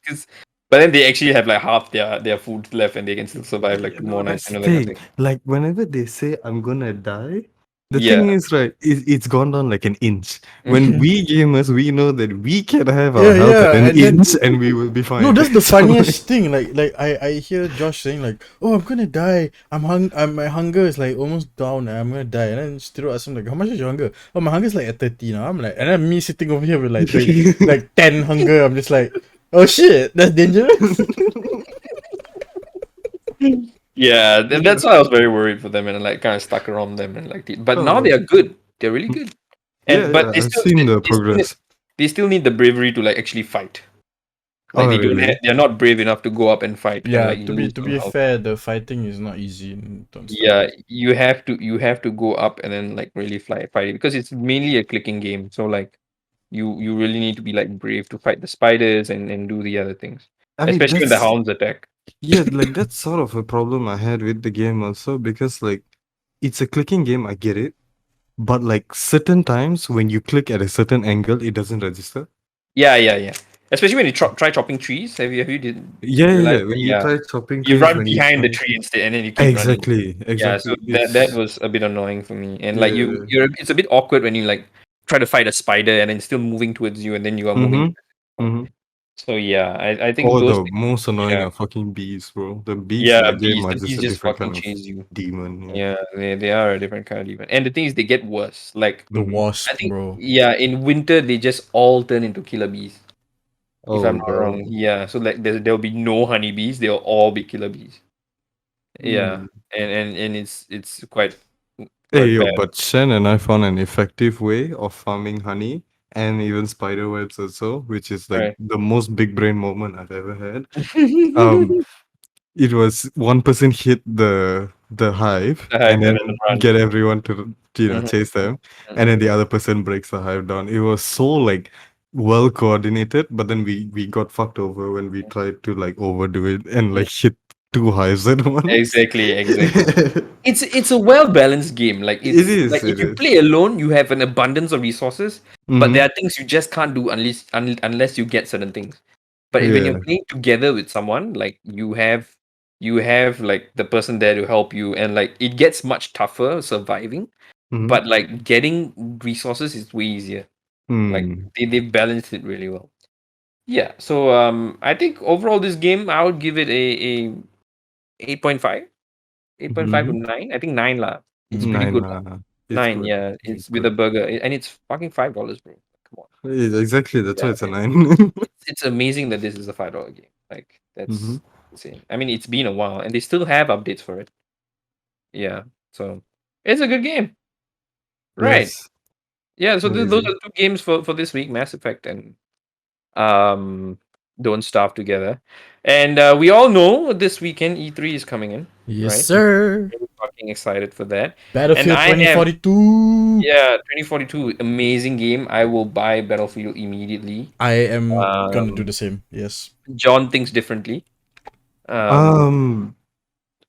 because. But then they actually have like half their food left, and they can still survive like Yeah, two no, more nights that's and the all that kind of thing. thing. Like whenever they say I'm gonna die, the Yeah. thing is, right, it's gone down like an inch. When we gamers, we know that we can have our Yeah, health at yeah, an and then inch and we will be no, fine. that's the So like, funniest thing. Like I hear Josh saying like, "Oh, I'm gonna die. My hunger is like almost down. I'm gonna die." And then Stiro asks him like, "How much is your hunger?" "Oh, my hunger is like at 30 now." I'm like, and then me sitting over here with like like 10 hunger. I'm just like, "Oh shit, that's dangerous." Yeah, that's why I was very worried for them, and like kind of stuck around them, and like, but now oh, they are good. They're really good, yeah, and but yeah, I've seen the progress. they still need the bravery to like actually fight. Like Oh, they don't have, really? they're not brave enough to go up and fight and Yeah, like lose to some be health. fair, the fighting is not easy in Don't Starve. Yeah, you have to go up and then like really fight it, because it's mainly a clicking game. So like you really need to be like brave to fight the spiders and do the other things, I mean, especially when the that's hounds attack. yeah, like that's sort of a problem I had with the game also because like it's a clicking game, I get it, but like certain times when you click at a certain angle, it doesn't register. Yeah. Especially when you try chopping trees. Have you did Yeah, yeah, realize yeah. that? When you Yeah, try chopping you trees, run when you behind the try tree instead, and then you keep running. exactly, Yeah, so exactly. that It's was a bit annoying for me. And like yeah. it's a bit awkward when you like try to fight a spider and then still moving towards you, and then you are moving. Mm-hmm. Mm-hmm. So yeah, I think Oh, those the things. most annoying Yeah, are fucking bees, bro. The bees in yeah, the game bees. are The just bees a just different fucking kind of chase you. demon. Yeah. Yeah, they are a different kind of demon. And the thing is, they get worse. Like, The Mm-hmm. I wasp, think, bro. yeah, in winter they just all turn into killer bees. If I'm Oh not god. wrong. Yeah, so like there'll be no honeybees. They'll all be killer bees. Yeah, Hmm. and it's quite Hey yo, bad. but Shen and I found an effective way of farming honey and even spider webs also, which is like Right. the most big brain moment I've ever had. Um, it was one person hit the hive The hype and and then then the run. get everyone to Mhm, chase them, and then mhm. the other person breaks the hive down. It was so like well coordinated, but then we got fucked over when we tried to like overdo it and Mm. like hit 2 hives at once. Exactly. It's a well balanced game. Like It it's like is, it if you is. play alone, you have an abundance of resources, but Mm-hmm. there are things you just can't do unless you get certain things. But when you're Yeah. playing together with someone, like you have like the person there to help you, and like it gets much tougher surviving. Mm-hmm. But like getting resources is way easier. Like Hmm. they've balanced it really well. Yeah. So I think overall this game I would give it a 8.5. 8.5 to Mm-hmm. 9. I think 9 lah. It's pretty Nine. good lah. It's 9, good. yeah. It's It's with good. a burger, and it's fucking $5, bro. Come on. Exactly. That's why Yeah, it's a 9. it's amazing that this is a $5 game. Like Mm-hmm. that's insane. I mean, it's been a while, and they still have updates for it. Yeah, so it's a good game, right? Yes. Yeah. So those Amazing. are two games for this week: Mass Effect and um Don't Starve together. And we all know this weekend E3 is coming in. Yes, right? sir. Really fucking excited for that. And Battlefield I am 2042. yeah, 2042, amazing game. I will buy Battlefield immediately. I am gonna do Um, the same. Yes. John thinks differently. Um, Um,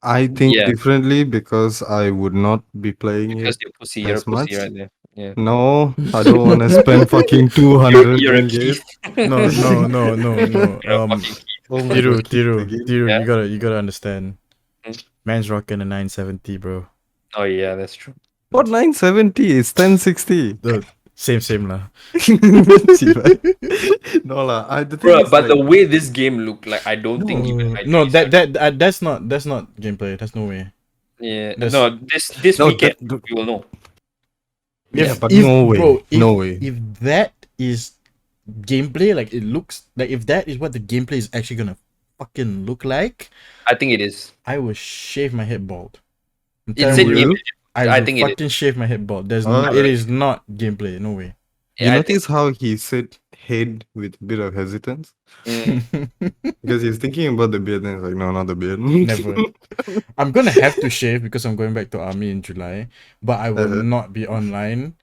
I think yeah, differently because I would not be playing because it you're a as pussy much. right there. Yeah, No, I don't want to spend fucking 200 you're a ringgit. Keith. No, no, no, no, no. You're a fucking Oh my Tiru, god, keep Tiru, again. Tiru. Yeah. You gotta understand. Mm. Man's rocking a 970, bro. Oh yeah, that's true. What 970? It's 1060. The same lah. No lah. The thing Bro, is but like, the way this game looked like, I don't think even high No, 20s are- that's not gameplay. That's no way. Yeah, that's- no, this no, weekend that, you will know. yeah, but no way, bro, no way. If that is gameplay, like it looks like, if that is what the gameplay is actually gonna fucking look like, I think it is. I will shave my head bald. I'm It's telling in you, game. I I will think it is. fucking shave my head bald. It Alright. is not gameplay. No way. You Yeah, I notice how he said head with a bit of hesitance? think, Because he's thinking about the beard and he's like, no, not the beard. Never. I'm gonna have to shave because I'm going back to army in July, but I will not be online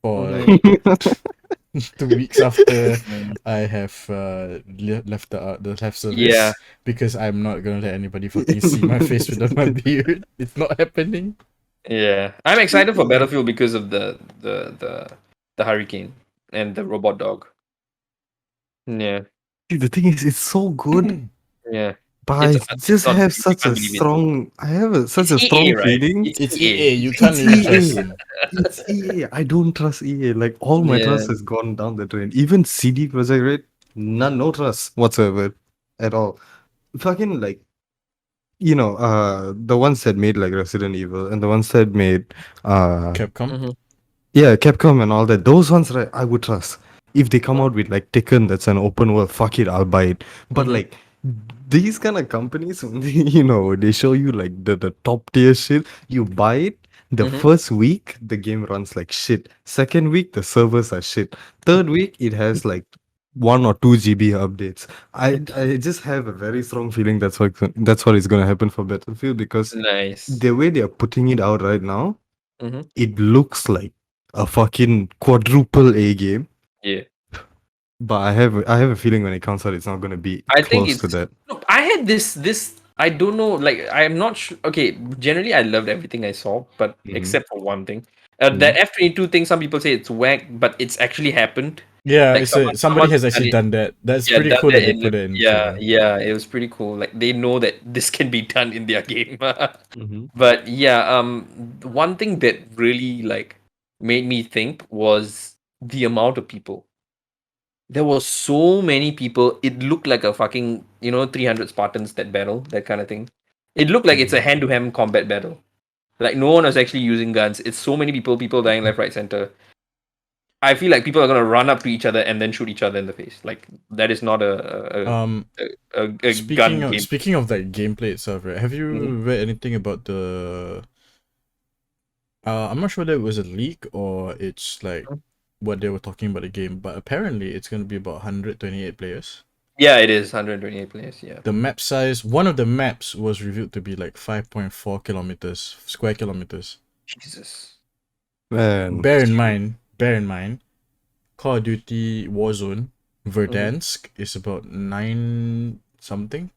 for like 2 weeks after I have left the left service. Yeah. Because I'm not gonna let anybody fucking see my face without my beard. It's not happening. Yeah, I'm excited for Battlefield because of the hurricane and the robot dog. Yeah, See, the thing is, it's so good, yeah. but I It's just not- have you such a can't believe it. strong. I have such a It's strong EA, right? feeling. It's EA. EA. You can't It's really trust EA. them. It's EA. I don't trust EA. Like all my trust Yeah. has gone down the drain. Even CD Projekt Red, no trust whatsoever at all. Fucking like, the ones that made like Resident Evil and the ones that made Capcom. Mhm. yeah, Capcom and all that. Those ones, right, I would trust. If they come out with like Tekken, that's an open world, fuck it, I'll buy it. But Mhm. like these kind of companies, they show you like the top tier shit. You buy it. The Mhm. first week, the game runs like shit. Second week, the servers are shit. Third week, it has like 1 or 2 GB updates. I just have a very strong feeling that's what is gonna happen for Battlefield because Nice. the way they are putting it out right now, Mhm. it looks like a fucking quadruple A game. Yeah, But I have a feeling when it comes out, it's not gonna be I think close to it's. that. Look, I had this. I don't know. Like, I'm not sure. Okay, generally, I loved everything I saw, but Mhm. except for one thing. That F-22 thing. Some people say it's whack, but it's actually happened. Yeah, Like, it's someone somebody has done actually it. done that. That's Yeah, pretty done cool that that they in put the- it in. yeah, trailer. yeah, it was pretty cool. Like they know that this can be done in their game. Mhm. But yeah, one thing that really like made me think was the amount of people. There were so many people. It looked like a fucking 300 Spartans that battle, that kind of thing. It looked like it's a hand-to-hand combat battle. Like no one was actually using guns. It's so many people dying left, right, center. I feel like people are gonna run up to each other and then shoot each other in the face. Like that is not a gun game. Speaking of that gameplay itself, right? Have you read anything about the? I'm not sure whether it was a leak or it's like what they were talking about the game, but apparently it's gonna be about 128 players. Yeah, it is 128 players. Yeah. The map size, one of the maps was revealed to be like 5.4 square kilometers. Jesus. Man. Bear in mind, Call of Duty Warzone, Verdansk is about 9 something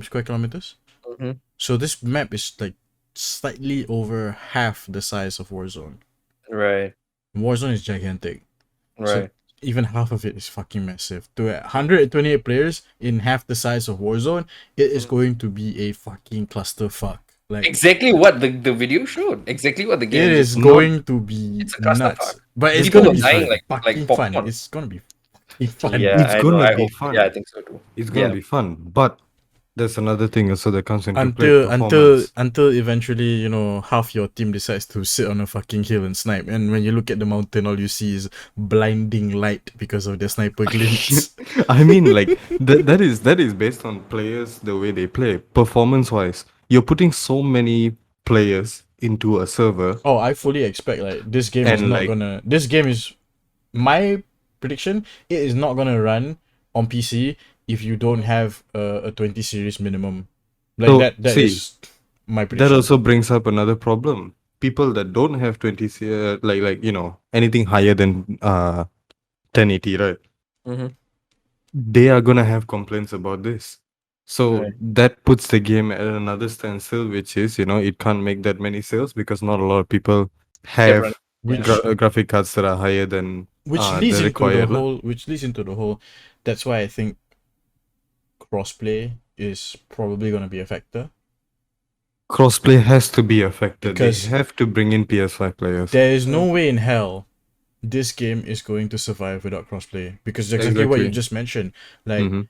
square kilometers. Mhm. So this map is like slightly over half the size of Warzone. Right. Warzone is gigantic. Right. Even half of it is fucking massive. To 128 players in half the size of Warzone, it is going to be a fucking clusterfuck. Like Exactly what the video showed. Exactly what the game it is not- going to be It's a clusterfuck. nuts. But it's People gonna are be dying fun. like Fucking popcorn. fun. It's gonna be fucking fun. Yeah, It's I gonna know, I be hope- fun. Yeah, I think so too. It's gonna Yeah. be fun. But there's another thing also that comes into play. Until eventually, half your team decides to sit on a fucking hill and snipe, and when you look at the mountain, all you see is blinding light because of the sniper glints. I mean, like that is based on players the way they play. Performance wise, you're putting so many players into a server. Oh, I fully expect like this game is And, not like- gonna. This game is my prediction. It is not gonna run on PC if you don't have a 20 series minimum. Like So, that see, is my that prediction. also brings up another problem. People that don't have 20 like anything higher than 1080, right? Mm-hmm. They are gonna have complaints about this. So Right. that puts the game at another standstill, which is it can't make that many sales because not a lot of people Can run. have Yeah. Which graphic cards that are higher than the required. which leads into the whole, that's why I think crossplay is probably going to be a factor, Crossplay has to be a factor. They because have to bring in PS5 players. there is no Mm. way in hell this game is going to survive without crossplay, because exactly what you Exactly. just mentioned. Like, Mm-hmm.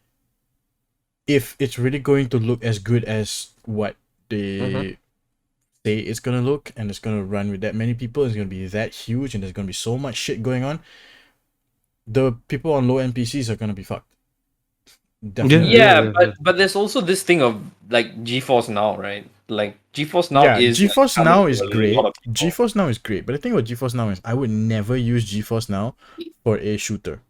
if it's really going to look as good as what Mm-hmm. they say it's gonna look, and it's gonna run with that many people, it's gonna be that huge, and there's gonna be so much shit going on, the people on low NPCs are gonna be fucked. Definitely. Yeah, but there's also this thing of like GeForce Now, right? Like GeForce Now Yeah, is like GeForce coming Now to is a lot great. of people. GeForce Now is great, but the thing about GeForce Now is I would never use GeForce Now for a shooter.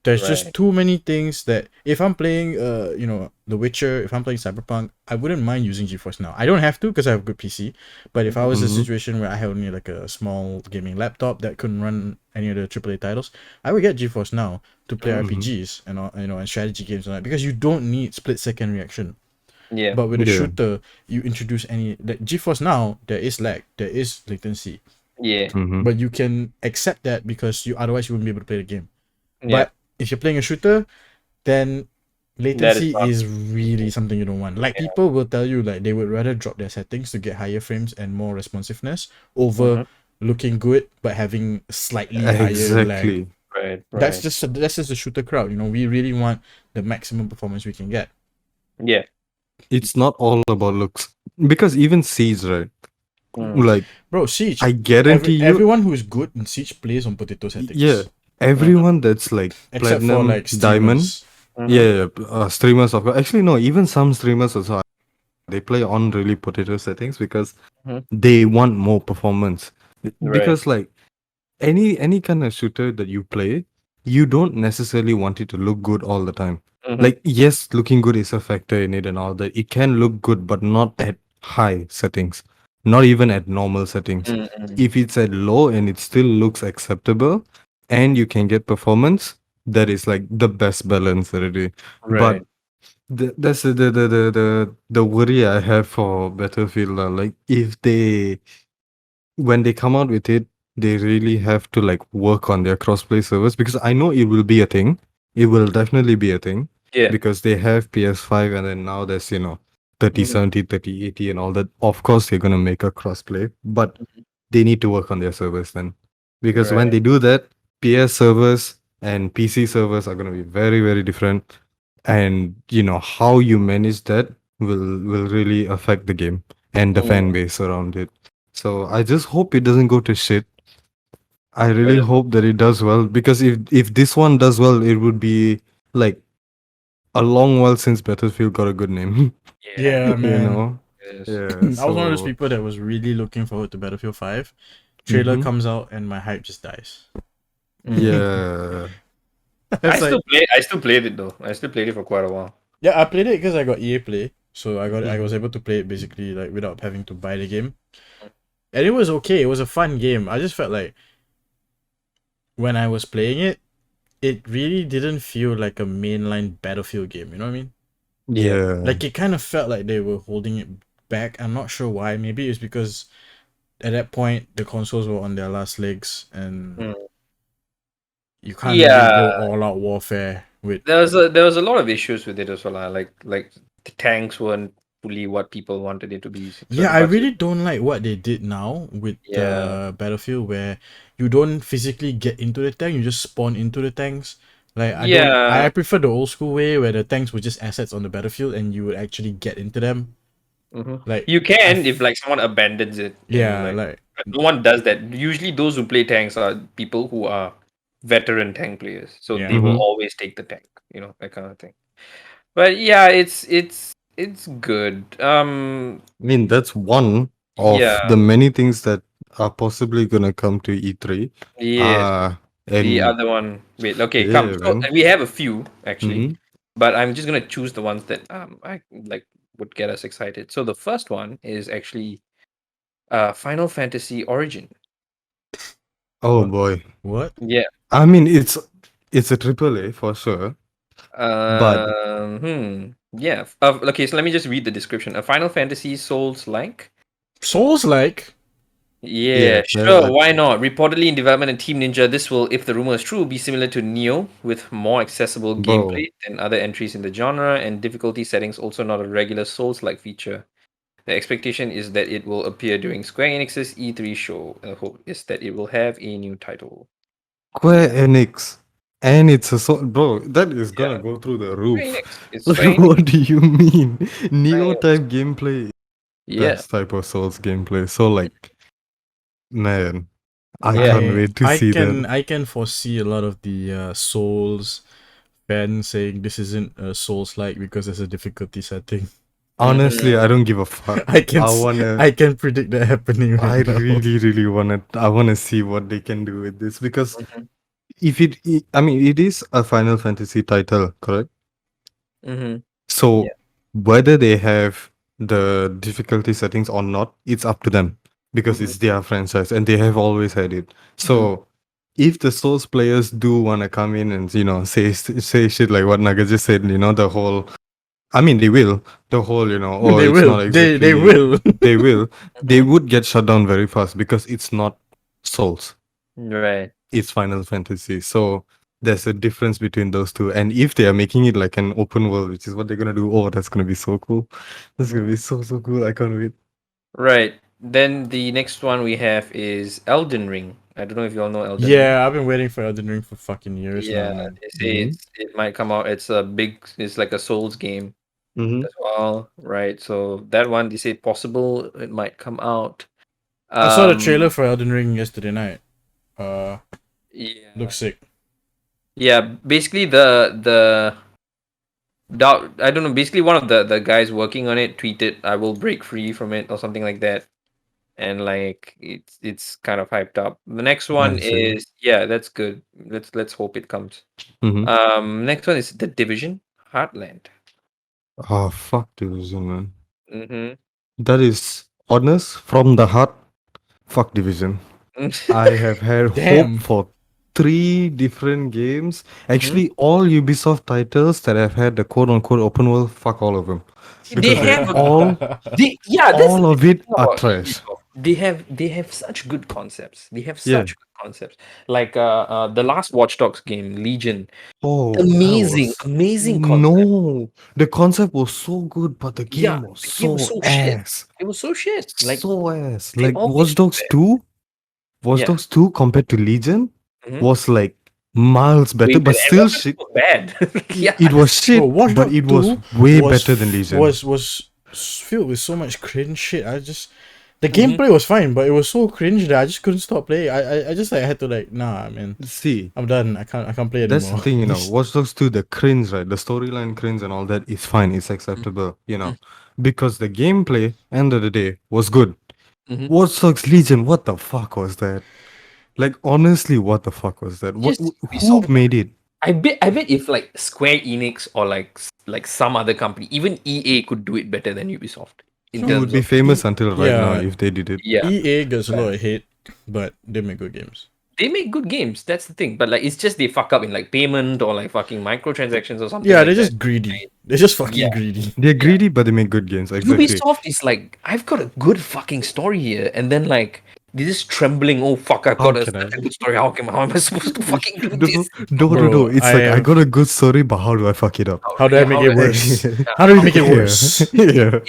There's just Right. too many things that if I'm playing The Witcher, if I'm playing Cyberpunk, I wouldn't mind using GeForce Now. I don't have to because I have a good PC. But if I was in a Mm-hmm. situation where I had only like a small gaming laptop that couldn't run any of the AAA titles, I would get GeForce Now to play Mm. Mm-hmm. RPGs and and strategy games and that, because you don't need split second reaction. Yeah. But with a Yeah. shooter, you introduce any that GeForce Now, there is lag, there is latency, Yeah. Mm-hmm. but you can accept that because otherwise you wouldn't be able to play the game. Yeah. But if you're playing a shooter, then That is latency not. is really something you don't want. Like, Yeah. people will tell you like they would rather drop their settings to get higher frames and more responsiveness over Mm-hmm. looking good but having slightly higher lag. Exactly. Right. That's Right. just the shooter crowd. We really want the maximum performance we can get. Yeah. It's not all about looks because even Siege, right? Mm. Like Bro, Siege, I guarantee you, everyone who's good in Siege plays on potato yeah, settings. everyone that's like Except for platinum, like diamond, streamers. yeah, streamers of course. Actually, no, even some streamers also they play on really potato settings because Mhm. they want more performance. Right. Because like any kind of shooter that you play, you don't necessarily want it to look good all the time. Mm-hmm. Like yes, looking good is a factor in it and all that. It can look good, but not at high settings, not even at normal settings. Mm-hmm. If it's at low and it still looks acceptable, and you can get performance, that is like the best balance already. But Right. that's the worry I have for Battlefield. Like if they when they come out with it, they really have to like work on their crossplay servers because I know it will be a thing. It will definitely be a thing Yeah. because they have PS5 and then now there's 3070, 3080 and all that. Of course, they're gonna make a crossplay, but they need to work on their servers then because when Right. they do that, PS servers and PC servers are gonna be very very different, and how you manage that will really affect the game and the Mm. fan base around it. So I just hope it doesn't go to shit. I I really don't know. hope that it does well because if this one does well, it would be like a long while since Battlefield got a good name. Yeah. Yeah, you man. know? Yes. Yeah. I was one of those So people that was really looking forward to Battlefield 5. Trailer mhm. comes out and my hype just dies. Mm. Yeah. I It's like, still play. I still played it though. I still played it for quite a while. yeah, I played it because I got EA Play, so I was Mhm. able to play it basically like without having to buy the game, and it was okay. It was a fun game. I just felt like when I was playing it, it really didn't feel like a mainline Battlefield game. You know what I mean? Yeah. Yeah. Like, it kind of felt like they were holding it back. I'm not sure why. Maybe it's because at that point the consoles were on their last legs and Mm. you can't really Yeah. go all out warfare with. There was a lot of issues with it as well. Like the tanks weren't fully what people wanted it to be. Yeah, Certain I parts. really don't like what they did now with Yeah. Battlefield, where you don't physically get into the tank, you just spawn into the tanks. Like, I Yeah. prefer the old school way where the tanks were just assets on the battlefield and you would actually get into them. Like, You can if like someone abandons it and yeah, like like, but no one does that. Usually those who play tanks are people who are veteran tank players. So yeah. they will Mhm. always take the tank, that kind of thing. But yeah, it's good. I mean, that's one Yeah, of the many things that are possibly gonna come to E3. yes. Uh The and other one. Wait, okay, come. yeah, So man. we have a few actually. Mm-hmm. but I'm just gonna choose the ones that I like would get us excited. So the first one is actually Final Fantasy Origin. Oh What? boy. What? Yeah. I mean, it's a triple A for sure, but Yeah. Okay, so let me just read the description. A Final Fantasy Souls-like. Souls like? Yeah, yeah, sure. Why not? Reportedly in development at Team Ninja, this will, if the rumor is true, be similar to Neo with more accessible bro. gameplay than other entries in the genre, and difficulty settings also not a regular Souls-like feature. The expectation is that it will appear during Square Enix's E3 show. The hope is that it will have a new title. Square Enix, and it's a bro. That is gonna Yeah, go through the Square roof. Enix. It's Like, Square Enix. what do you mean? Neo Square Enix. type gameplay, Yeah, best type of Souls gameplay. So like, man, I yeah. can't wait to see that. I can foresee a lot of the Souls fans saying this isn't Souls like because there's a difficulty setting. Honestly, I Mhm. don't give a fuck. I can I wanna. I can predict that happening I right now. really, really wanna. I wanna see what they can do with this because Mhm. if I mean, it is a Final Fantasy title, correct? Mhm. So Yeah. whether they have the difficulty settings or not, it's up to them because Mhm. it's their franchise and they have always had it. Mhm. So if the Souls players do want to come in and say shit like what Naga just said, the whole. I mean, they will. The whole, oh, They it's will. not They exactly. will. They will. They Mhm. would get shut down very fast because it's not Souls. Right. It's Final Fantasy. So there's a difference between those two. And if they are making it like an open world, which is what they're gonna do, oh, that's gonna be so cool. That's gonna be so cool. I can't wait. Right. Then the next one we have is Elden Ring. I don't know if you all know Elden Ring. Yeah, I've been waiting for Elden Ring for fucking years now, Yeah, man. they say Mm-hmm. it might come out. It's like a Souls game Mm-hmm. as well, right? So that one they say possible it might come out. I saw the trailer Um, for Elden Ring yesterday night. yeah, Looks sick. yeah. Basically, the doubt. I don't know. Basically, one of the guys working on it tweeted, "I will break free from it" or something like that. And like it's kind of hyped up. The next one Nice. Yeah. is yeah, that's good. Let's hope it comes. Mm-hmm. Next one is The Division Heartland. Oh, fuck Division, man. Mm-hmm. That is honest from the heart. Fuck Division. I have had hope Damn. for three different games. Mm-hmm. Actually, all Ubisoft titles that have had the quote unquote open world, fuck all of them. They Because they have a all that's the all of it thing are about trash. Ubisoft. They have such good concepts. They have Yeah. such good concepts. Like the last Watch Dogs game, Legion. Oh, that Amazing, was amazing concept. no. The concept was so good, but the Yeah, game was the game was so so shit. ass. It was so shit. Like So ass. they Like always Watch do Dogs that. 2, Watch Yeah. Dogs 2 compared to Legion Mm-hmm. was like miles Way better, but better. And still Watch Dogs shit. was bad. Yeah. It was Bro, shit, Watch but Dogs it was 2 way better than Legion. was filled with so much cringe shit. The Mhm. gameplay was fine, but it was so cringe that I just couldn't stop playing. I just like I had to like nah, man. See, I'm done. I can't play that's the anymore. thing, Watch Dogs 2, the cringe, right? The storyline cringe and all that is fine, it's acceptable, because the gameplay, end of the day, was good. Mhm. Watch Dogs Legion, what the fuck was that? Like, honestly, what the fuck was that? What? Just Who Ubisoft. made it? I bet if like Square Enix or like some other company, even EA could do it better than Ubisoft in It would terms be of famous until right now Yeah, if they did it. yeah. EA gets a lot of hate, but they make good games. They make good games. That's the thing. But like it's just they fuck up in like payment or like fucking microtransactions or something Yeah, like they're that. just greedy. They're just fucking Yeah. greedy. They're Yeah. greedy, but they make good games. Exactly. Ubisoft is like, I've got a good fucking story here, and then like they're just trembling. Oh fuck, I've How got can I? such a good story. How am I supposed to fucking do this? No. Bro, It's I like I have. got a good story, but how do I fuck it up? How How do I yeah, make how it do I- worse? yeah, How do we how make do it I- worse? Yeah.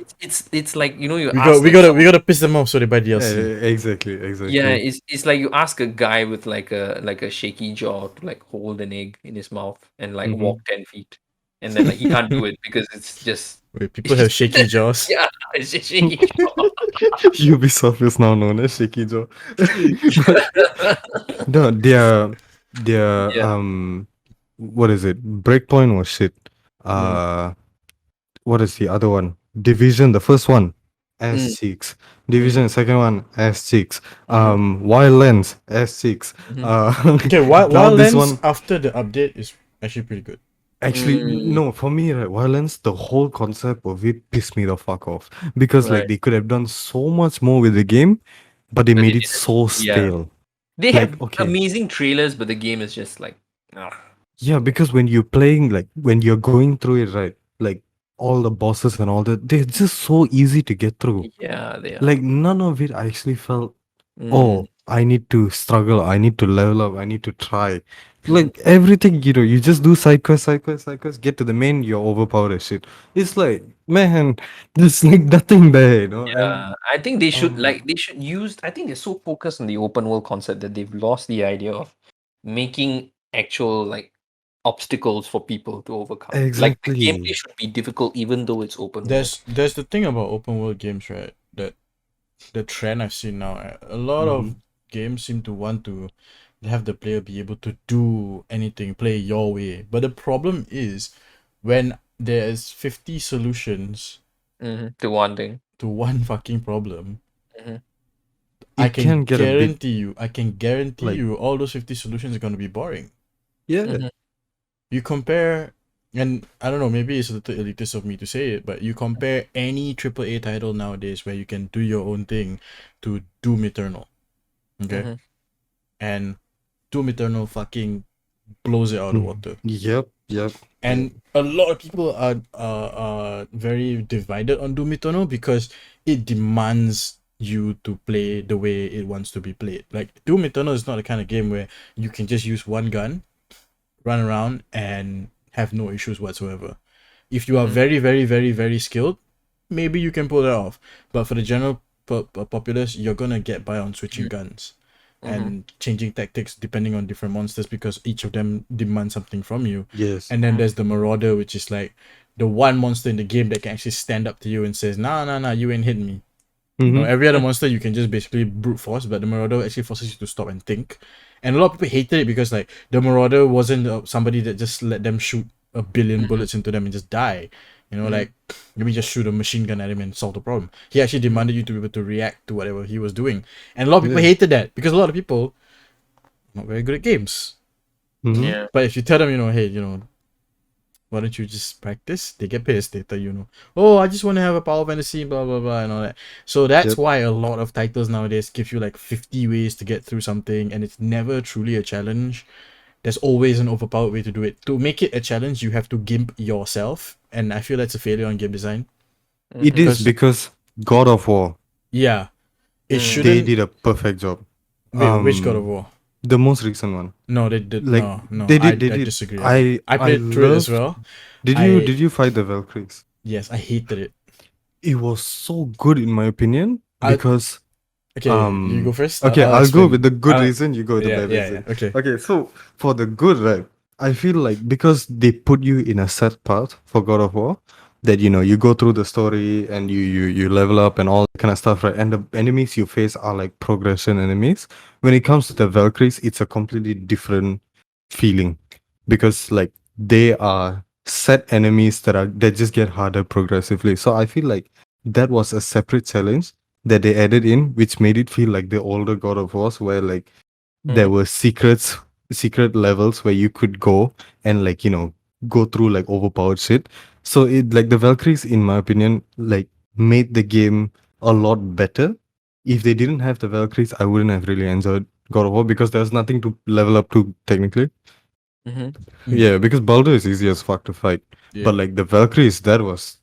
It's like you We ask got we like gotta we gotta piss them off so they buy DLC. Exactly. yeah, Exactly. it's like you ask a guy with like a shaky jaw to like hold an egg in his mouth and like Mhm. walk 10 feet, and then like he can't do it because it's just Wait, people have shaky jaws. yeah, it's just shaky jaw. Ubisoft is now known as Shaky Jaw. But no, their Yeah. what is it? Breakpoint was shit. Mm. What is the other one? Division, the first one, Mm. S6. Division, second one, S6. Mhm. Wildlands, S6. Mhm. Uh, Okay, now this Wildlands one, after the update is actually pretty good. Actually, no, for me, right, violence, the whole concept of it pissed me the fuck off. Because like Right. they could have done so much more with the game, but they But they made it didn't. so Yeah. stale. They Like, have okay. amazing trailers, but the game is just like, ugh. Yeah, because when you're playing, like when you're going through it, right, like all the bosses and all that, they're just so easy to get through. Yeah, they are. Like none of it I actually felt, Mm, oh, I need to struggle, I need to level up, I need to try. mm. Like everything, you just do side quest, side quest, side quest, get to the main, you're overpowered as shit. It's like, man, there's like nothing there, and Yeah, I think they should um, like they should use. I think they're so focused on the open world concept that they've lost the idea of making actual like obstacles for people to overcome. Like the gameplay exactly. should be difficult even though it's open world. There's the thing about open world games, right? That the trend I've seen now, a lot Mm-hmm. of games seem to want to have the player be able to do anything, play your way. But the problem is when there's 50 solutions To one thing. to one fucking problem, Hmm. It can get a bit I can guarantee like, you all those 50 solutions are going to be boring. yeah. Hmm. You compare, and I don't know, maybe it's a little elitist of me to say it, but you compare any AAA title nowadays where you can do your own thing to Doom Eternal, okay? Hmm. And Doom Eternal fucking blows it out of the water. Yep, yep. And a lot of people are very divided on Doom Eternal because it demands you to play the way it wants to be played. Like Doom Eternal is not the kind of game where you can just use one gun, run around, and have no issues whatsoever. If you are Mhm. very, very, very, very skilled, maybe you can pull it off. But for the general populace, you're gonna get by on switching guns and changing tactics depending on different monsters because each of them demand something from you. Yes. And then there's the Marauder, which is like the one monster in the game that can actually stand up to you and says, "Nah, nah, nah, you ain't hitting me." You know, Mm-hmm. every other monster you can just basically brute force, but the Marauder actually forces you to stop and think. And a lot of people hated it because like the Marauder wasn't somebody that just let them shoot a billion bullets into them and just die. You know, like maybe just shoot a machine gun at him and solve the problem. He actually demanded you to be able to react to whatever he was doing, and a lot of people Yeah. hated that because a lot of people not very good at games. Mm-hmm. Yeah. But if you tell them, hey, why don't you just practice? They get pissed. They tell you, oh, I just want to have a power fantasy, blah blah blah, and all that. So that's Yep. why a lot of titles nowadays give you like 50 ways to get through something, and it's never truly a challenge. There's always an overpowered way to do it. To make it a challenge, you have to gimp yourself, and I feel that's a failure on game design. It is Because because God of War, yeah, it they shouldn't. did a perfect job. Wait, which God of War? The most recent one. No, they did Like no. they I did, they I did. disagree. I I played through it as loved. well. Did you I did you fight the Valkyries? Yes, I hated it. It was so good in my opinion I because Okay, you go first. okay, I'll I'll go explain. with the good reason, you go with the bad Yeah, reason. okay. Okay, so for the good, right? I feel like because they put you in a set path for God of War, that you go through the story and you level up and all that kind of stuff, right? And the enemies you face are like progression enemies. When it comes to the Valkyries, it's a completely different feeling because like they are set enemies that just get harder progressively. So I feel like that was a separate challenge that they added in, which made it feel like the older God of Wars, where like there were secret levels where you could go and like go through like overpowered shit. So it like the Valkyries, in my opinion, like made the game a lot better. If they didn't have the Valkyries, I wouldn't have really enjoyed God of War because there's nothing to level up to technically. Mm. Yeah, because Baldur is easy as fuck to fight, Yeah. but like the Valkyries, that was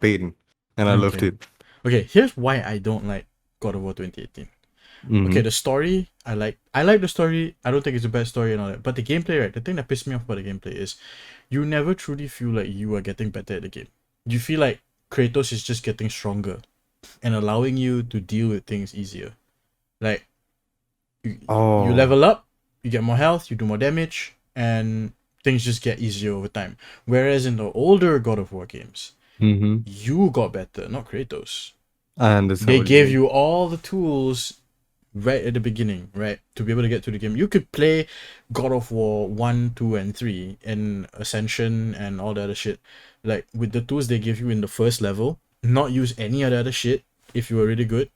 pain, and I loved Okay. it. Okay, here's why I don't like God of War 2018. Okay, Mm-hmm. the story, I like the story. I don't think it's a bad story and all that. But the gameplay, right? The thing that pissed me off about the gameplay is you never truly feel like you are getting better at the game. You feel like Kratos is just getting stronger and allowing you to deal with things easier. Like you Oh. level up, you get more health, you do more damage, and things just get easier over time. Whereas in the older God of War games, Mm-hmm. you got better, not Kratos. I understand They what you gave mean. you all the tools right at the beginning, right? To be able to get to the game. You could play God of War 1, 2, and 3 and Ascension and all the other shit. Like with the tools they give you in the first level, not use any of the other shit if you were really good.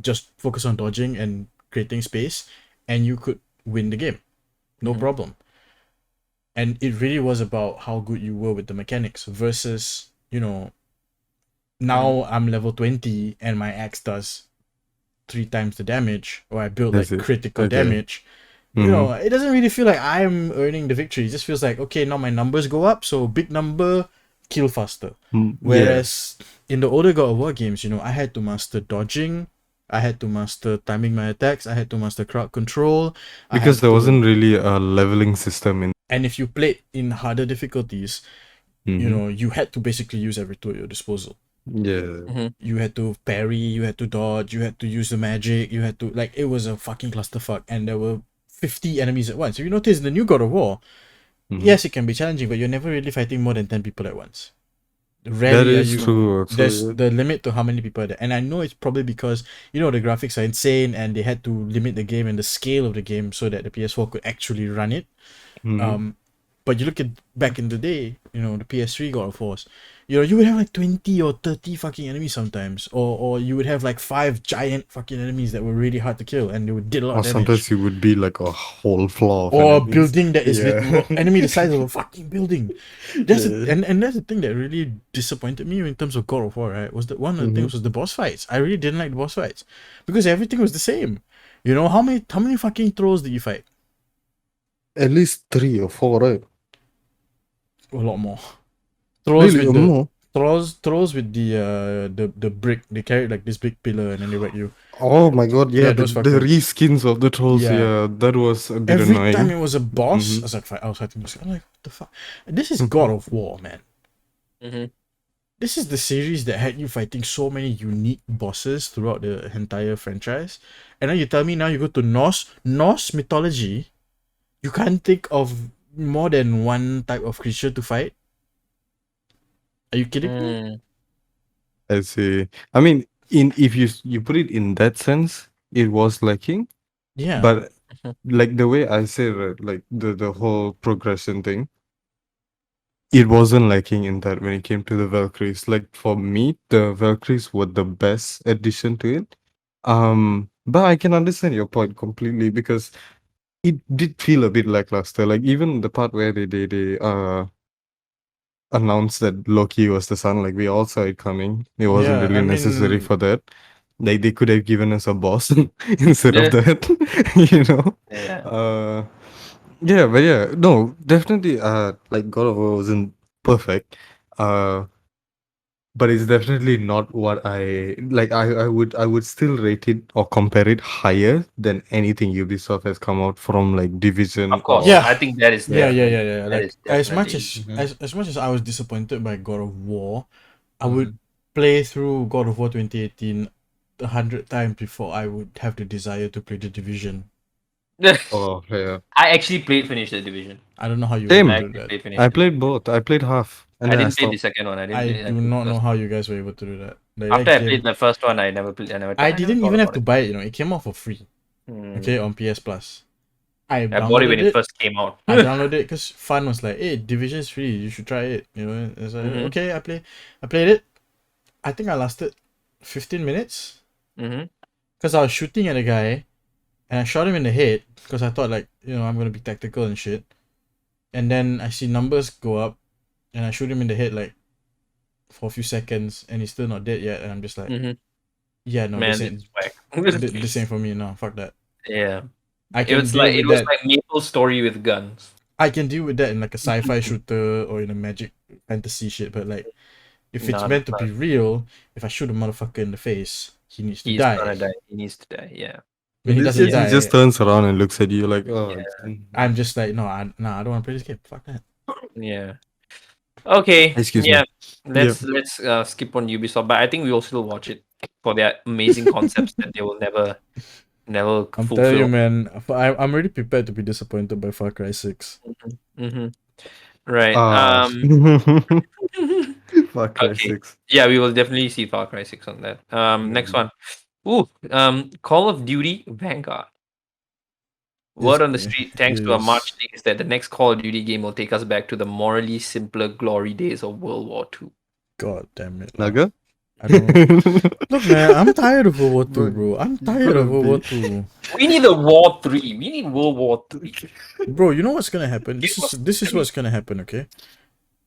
Just focus on dodging and creating space, and you could win the game. No problem. and it really was about how good you were with the mechanics versus, now I'm level 20 and my axe does 3 times the damage, or I build That's like it. critical Okay. damage. It doesn't really feel like I'm earning the victory. It just feels like, okay, now my numbers go up, so big number, kill faster. Yeah. Whereas in the older God of War games, I had to master dodging, I had to master timing my attacks, I had to master crowd control. Because there wasn't really a leveling system in. And if you played in harder difficulties, you had to basically use every tool at your disposal. Yeah. You had to parry, you had to dodge, you had to use the magic, you had to, like, it was a fucking clusterfuck, and there were 50 enemies at once. If you notice in the new God of War, yes, it can be challenging, but you're never really fighting more than 10 people at once. Rarely That is true. Also, there's the limit to how many people are there. And I know it's probably because, the graphics are insane and they had to limit the game and the scale of the game so that the PS4 could actually run it. But you look at back in the day, the PS3 God of Wars, you would have like 20 or 30 fucking enemies sometimes, or you would have like 5 giant fucking enemies that were really hard to kill and they would did a lot or of damage. sometimes you would be like a whole floor of Or a enemies. building that is Yeah. enemy the size of a fucking building. That's Yeah. and that's the thing that really disappointed me in terms of God of War, right? Was that one of the things was the boss fights. I really didn't like the boss fights because everything was the same. How many fucking trolls did you fight? At least 3 or 4, right? A lot more. Trolls Really? with the More? trolls with the brick. They carried like this big pillar and then they whack you. Oh my god, yeah, Yeah, the those fuckers. reskins of the trolls, Yeah. yeah, that was a bit Every annoying. time it was a boss, Mhm. I was fighting this. I'm like, what the fuck? This is God of War, man. This is the series that had you fighting so many unique bosses throughout the entire franchise. And then you tell me now you go to Norse mythology, you can't think of more than one type of creature to fight? Are you kidding me? I see. I mean, if you put it in that sense, it was lacking. Yeah. But like the way I say, right, like the whole progression thing, it wasn't lacking in that when it came to the Valkyries. Like for me, the Valkyries were the best addition to it. But I can understand your point completely because it did feel a bit lackluster. Like even the part where they announced that Loki was the son, like we all saw it coming. It wasn't Yeah, really I necessary mean, for that. Like they could have given us a boss instead Yeah. of that. you know? Yeah. Yeah, but yeah, no, definitely like God of War wasn't perfect. But it's definitely not what I like. I would still rate it or compare it higher than anything Ubisoft has come out from like Division Of course. or Yeah. I think that is yeah. definitely that Like is as much definitely. as much as I was disappointed by God of War, I Mhm. would play through God of War 2018 100 times before I would have the desire to play the Division. oh yeah. I actually finish the Division. I don't know how you Same. were I able to do actually that. finish I the played Division. both. I played half and I then I didn't play the stopped. second one. I I didn't do play the not know first how one. you guys were able to do that. Like, After that I game, played the first one, I never played. I never didn't thought even have about to buy it. It came out for free. it. Okay, on PS Plus. I I bought it when downloaded it it. first came out. I downloaded it because Fun was like, "Hey, Division is free. You should try it." It's like, Mhm. okay, I played it. I think I lasted 15 minutes because I was shooting at a guy, and I shot him in the head because I thought like, I'm gonna be tactical and shit. And then I see numbers go up, and I shoot him in the head like for a few seconds, and he's still not dead yet. And I'm just like, yeah, no, Man, this it's ain't whack. this ain't for me. No, fuck that. Yeah. I It can was deal like with it was that. like Maple Story with guns. I can deal with that in like a sci-fi shooter or in a magic fantasy shit, but like if it's None, meant to be real, if I shoot a motherfucker in the face, he needs to he's die. gonna die. He needs to die. Yeah. When he This doesn't kid, he die, just turns around and looks at you like, oh, Yeah. I'm just like, no, I don't want to play this game. Fuck that. Yeah. Okay. Excuse Yeah. me. Let's skip on Ubisoft, but I think we will still watch it for their amazing concepts that they will never I'm telling you, fulfill. man. I'm already prepared to be disappointed by Far Cry 6. Right. Far Cry Okay. 6. Yeah, we will definitely see Far Cry 6 on that. Next one. Ooh, Call of Duty Vanguard. Word on the street, thanks to a March leak, is that the next Call of Duty game will take us back to the morally simpler glory days of World War II. God damn it. Naga? I don't know. Look, man, I'm tired of World War II, bro. I'm tired of World War Bro, II. We need a War 3. We need World War 3. Bro, you know what's gonna happen? This is what's gonna happen, okay?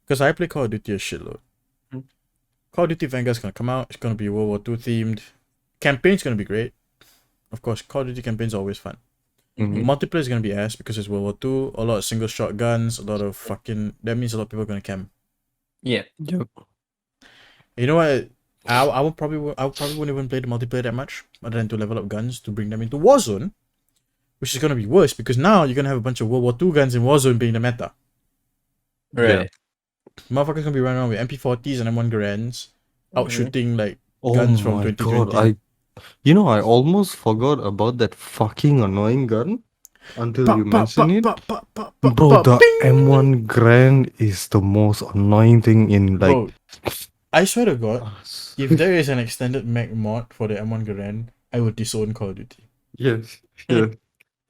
Because I play Call of Duty a shitload. Hmm. Call of Duty Vanguard's gonna come out. It's gonna be World War II themed. Campaign's gonna be great. Of course, Call of Duty campaign's always fun. Mhm. Multiplayer is gonna be ass because it's World War II. A lot of single shot guns. A lot of fucking. That means a lot of people are gonna camp. Yeah. Yep. You know what? I would probably wouldn't even play the multiplayer that much, other than to level up guns to bring them into Warzone, which is gonna be worse because now you're gonna have a bunch of World War II guns in Warzone being the meta. Right. Motherfuckers gonna be running around with MP40s and M1 Garands, out shooting like Oh guns from my 2020. god, I almost forgot about that fucking annoying gun until you mentioned it. Bro, the M1 Grand is the most annoying thing in like. Bro, I swear to God, if there is an extended mag mod for the M1 Garand, I would disown Call of Duty. Yes, yes.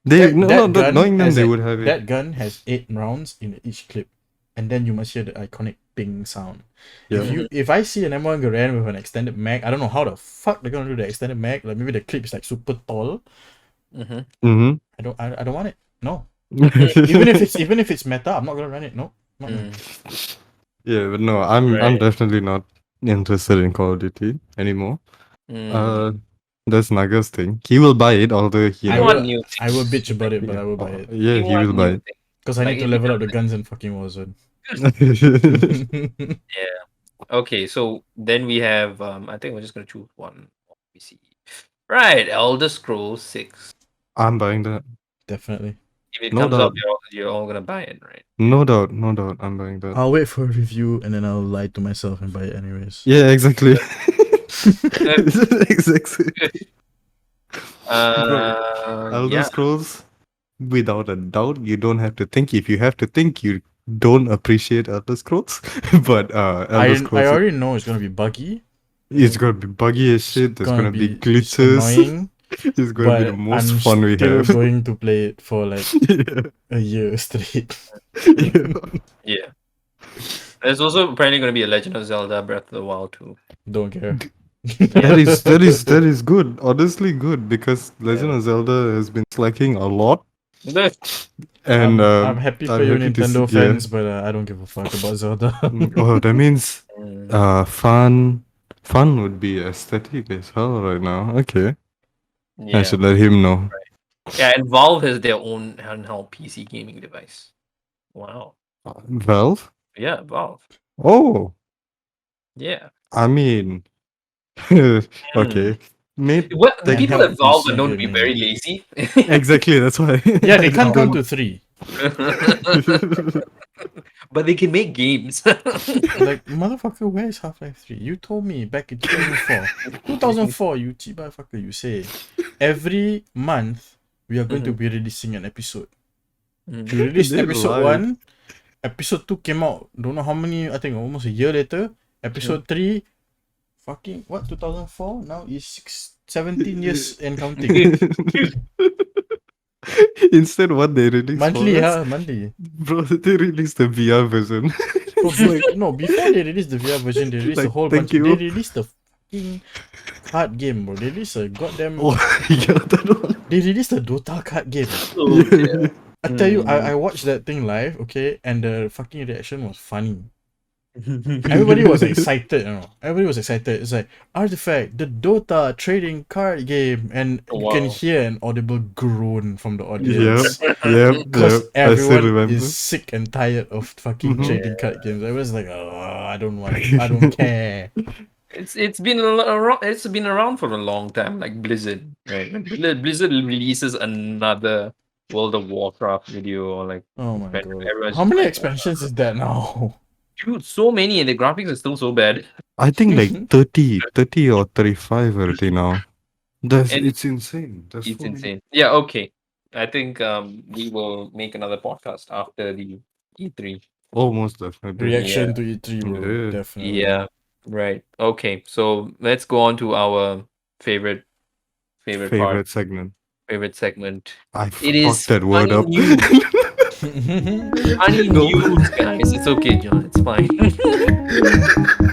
Knowing them, has they a- would have it. That gun has 8 rounds in each clip, and then you must hear the iconic ping sound. Yeah. If I see an M1 Garand with an extended mag, I don't know how the fuck they're gonna do the extended mag. Like maybe the clip is like super tall. Mm-hmm. Mm-hmm. I don't want it. No. even if it's meta, I'm not gonna run it. No. Not me. Yeah, but no, I'm Right. definitely not interested in Call of Duty anymore. That's Naga's thing. He will buy it, although he I You want will new I will things. bitch about it, but I will buy it. yeah, You he will want buy new it. things. Because I Like, need to if level you up the guns in fucking Warzone. Okay, so then we have I think we're just gonna choose one. Let me see. Right, Elder Scrolls 6. I'm buying that. Definitely. If it No comes up, doubt. you're all gonna buy it, right? No doubt, I'm buying that. I'll wait for a review and then I'll lie to myself and buy it anyways. Yeah, exactly. Exactly. Bro, Elder Yeah. Scrolls, without a doubt, you don't have to think. If you have to think, you don't appreciate Elder Scrolls. But Elder I Scrolls, already know it's gonna be buggy. it's gonna be buggy as shit. There's gonna be It's glitters. annoying. It's gonna be the But most I'm fun we still have. going to play it for like Yeah. a year straight. Yeah. Yeah. There's also apparently gonna be a Legend of Zelda Breath of the Wild too. Don't care. That is good. Honestly good because Legend Yeah. of Zelda has been slacking a lot. And I'm happy for you happy to Nintendo see- yeah. fans, but I don't give a fuck about Zelda. Oh, that means Mm, fun would be aesthetic as hell right now. Okay. I yeah. should let him know. Yeah, and Valve has their own handheld PC gaming device. Wow. Valve? Yeah, Valve. Oh, Yeah. I mean, okay. Maybe Well, They people handheld at Valve are PC known to be gaming. very lazy. exactly. That's why. Yeah, they can't count to 3. But they can make games. Like, motherfucker, where is Half-Life 3? You told me back in 2004. 2004, you cheap motherfucker, you say. Every month, we are going to be releasing an episode. Mm. We released They episode lied. 1. Episode 2 came out, don't know how many, I think almost a year later. Episode 3, fucking, what, 2004? Now is 17 years and counting. Instead, what they released Monthly, for us, monthly. bro, they released the VR version. No, before they released the VR version, they released a Like, whole thank bunch. you. They released the fucking card game, bro. They released a goddamn. Oh, yeah, that one. They released a Dota card game. Oh, yeah. I tell you, I watched that thing live, okay, and the fucking reaction was funny. Everybody was excited, you know. Everybody was excited. It's like Artifact, the Dota trading card game, and you can Wow. hear an audible groan from the Yep, audience. yep, Because yep. I still everyone remember. is sick and tired of fucking Mhm. trading card games. Everyone's like, oh, I don't want it. I don't care. It's been around. It's been around for a long time, like Blizzard, right? When Blizzard releases another World of Warcraft video, or like, Oh my when god. everyone's How just many like, expansions is that now? dude, so many, and the graphics are still so bad. I think like 30 or 35 already now. And It's insane. That's It's so many. insane. Yeah, okay. I think we will make another podcast after the E3. Almost definitely. Reaction to E3, bro. Yeah. Definitely. Yeah, right. Okay, so let's go on to our favorite part, Favorite segment. favorite segment. I It is fucked that word funny up. news. Funny No. news, guys. It's okay, John. It's fine.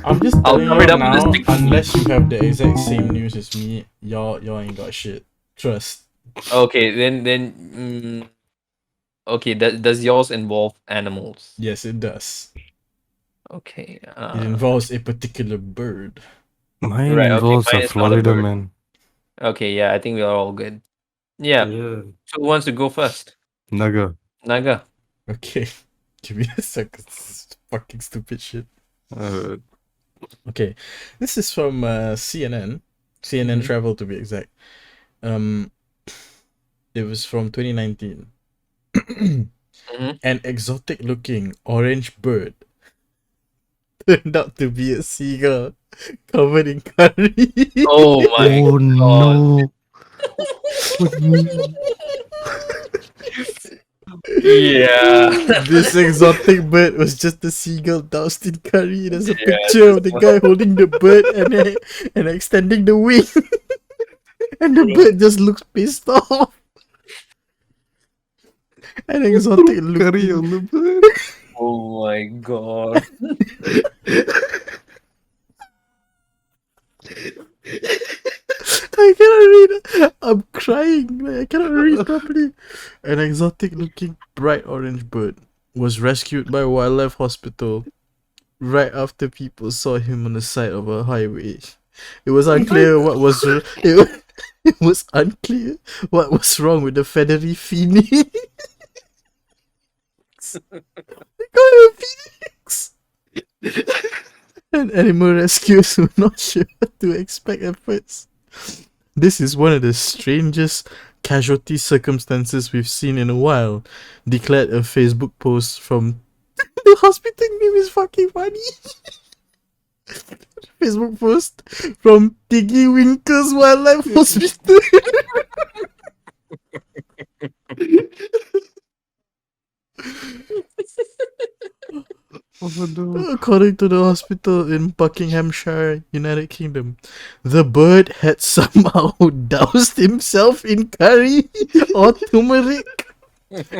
I'm just I'll telling cover you it up with a now, stick. unless you have the exact same news as me, y'all ain't got shit. Trust. Okay, then. Okay, does yours involve animals? Yes, it does. Okay. It involves a particular bird. Mine Right. Okay. involves a Mine is not a Florida bird. man. Okay. Yeah. I think we are all good. Yeah. Yeah. So who wants to go first? Naga. Naga. Okay. Give me a second. This is fucking stupid shit. Uh, Okay. This is from CNN. CNN Mhm. Travel to be exact. It was from 2019. Mhm. An exotic looking orange bird turned out to be a seagull covered in curry. Oh my oh god. no. Oh, no. Yeah. This exotic bird was just a seagull doused in curry. There's a Yeah, picture of the this guy holding the bird and extending the wing. And the bird just looks pissed off. An exotic Curry looking. on the bird. Oh my god. I cannot read. I'm crying. Like, I cannot read properly. An exotic looking bright orange bird was rescued by a wildlife hospital right after people saw him on the side of a highway. It was unclear what was it was unclear what was wrong with the feathery phoenix. They call it a phoenix. And animal rescuers were not sure what to expect at first. This is one of the strangest casualty circumstances we've seen in a while, declared a Facebook post from the hospital name is fucking funny. Facebook post from 𝐍𝐸 Wildlife Hospital. Oh no. According to the hospital in Buckinghamshire, United Kingdom, the bird had somehow doused himself in curry or turmeric,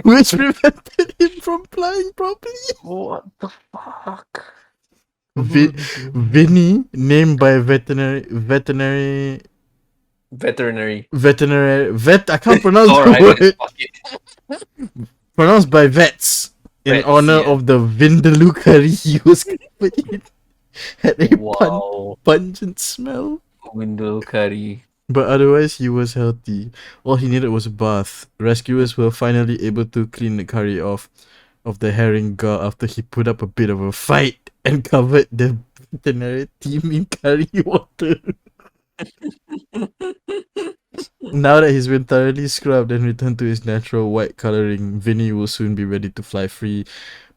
which prevented him from flying properly. What the fuck? Vinny, named by I can't pronounce the Alright, word. fuck it. Pronounced by vets in Vets, honor yeah. of the vindaloo curry he was covered in. Had a Wow. pungent smell. Window curry. But otherwise, he was healthy. All he needed was a bath. Rescuers were finally able to clean the curry off of the herring gull after he put up a bit of a fight and covered the veterinary team in curry water. Now that he's been thoroughly scrubbed and returned to his natural white coloring, Vinny will soon be ready to fly free,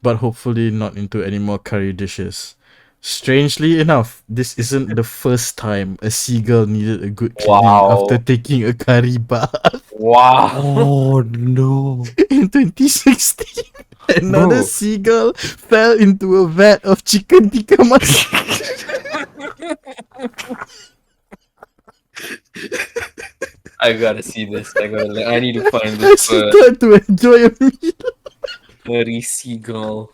but hopefully not into any more curry dishes. Strangely enough, this isn't the first time a seagull needed a good cleaning after Wow. taking a curry bath. Wow. Oh no. In 2016, another Bro. seagull fell into a vat of chicken tikka masala. I gotta see this. I need to find I this started to enjoy a meal. furry seagull.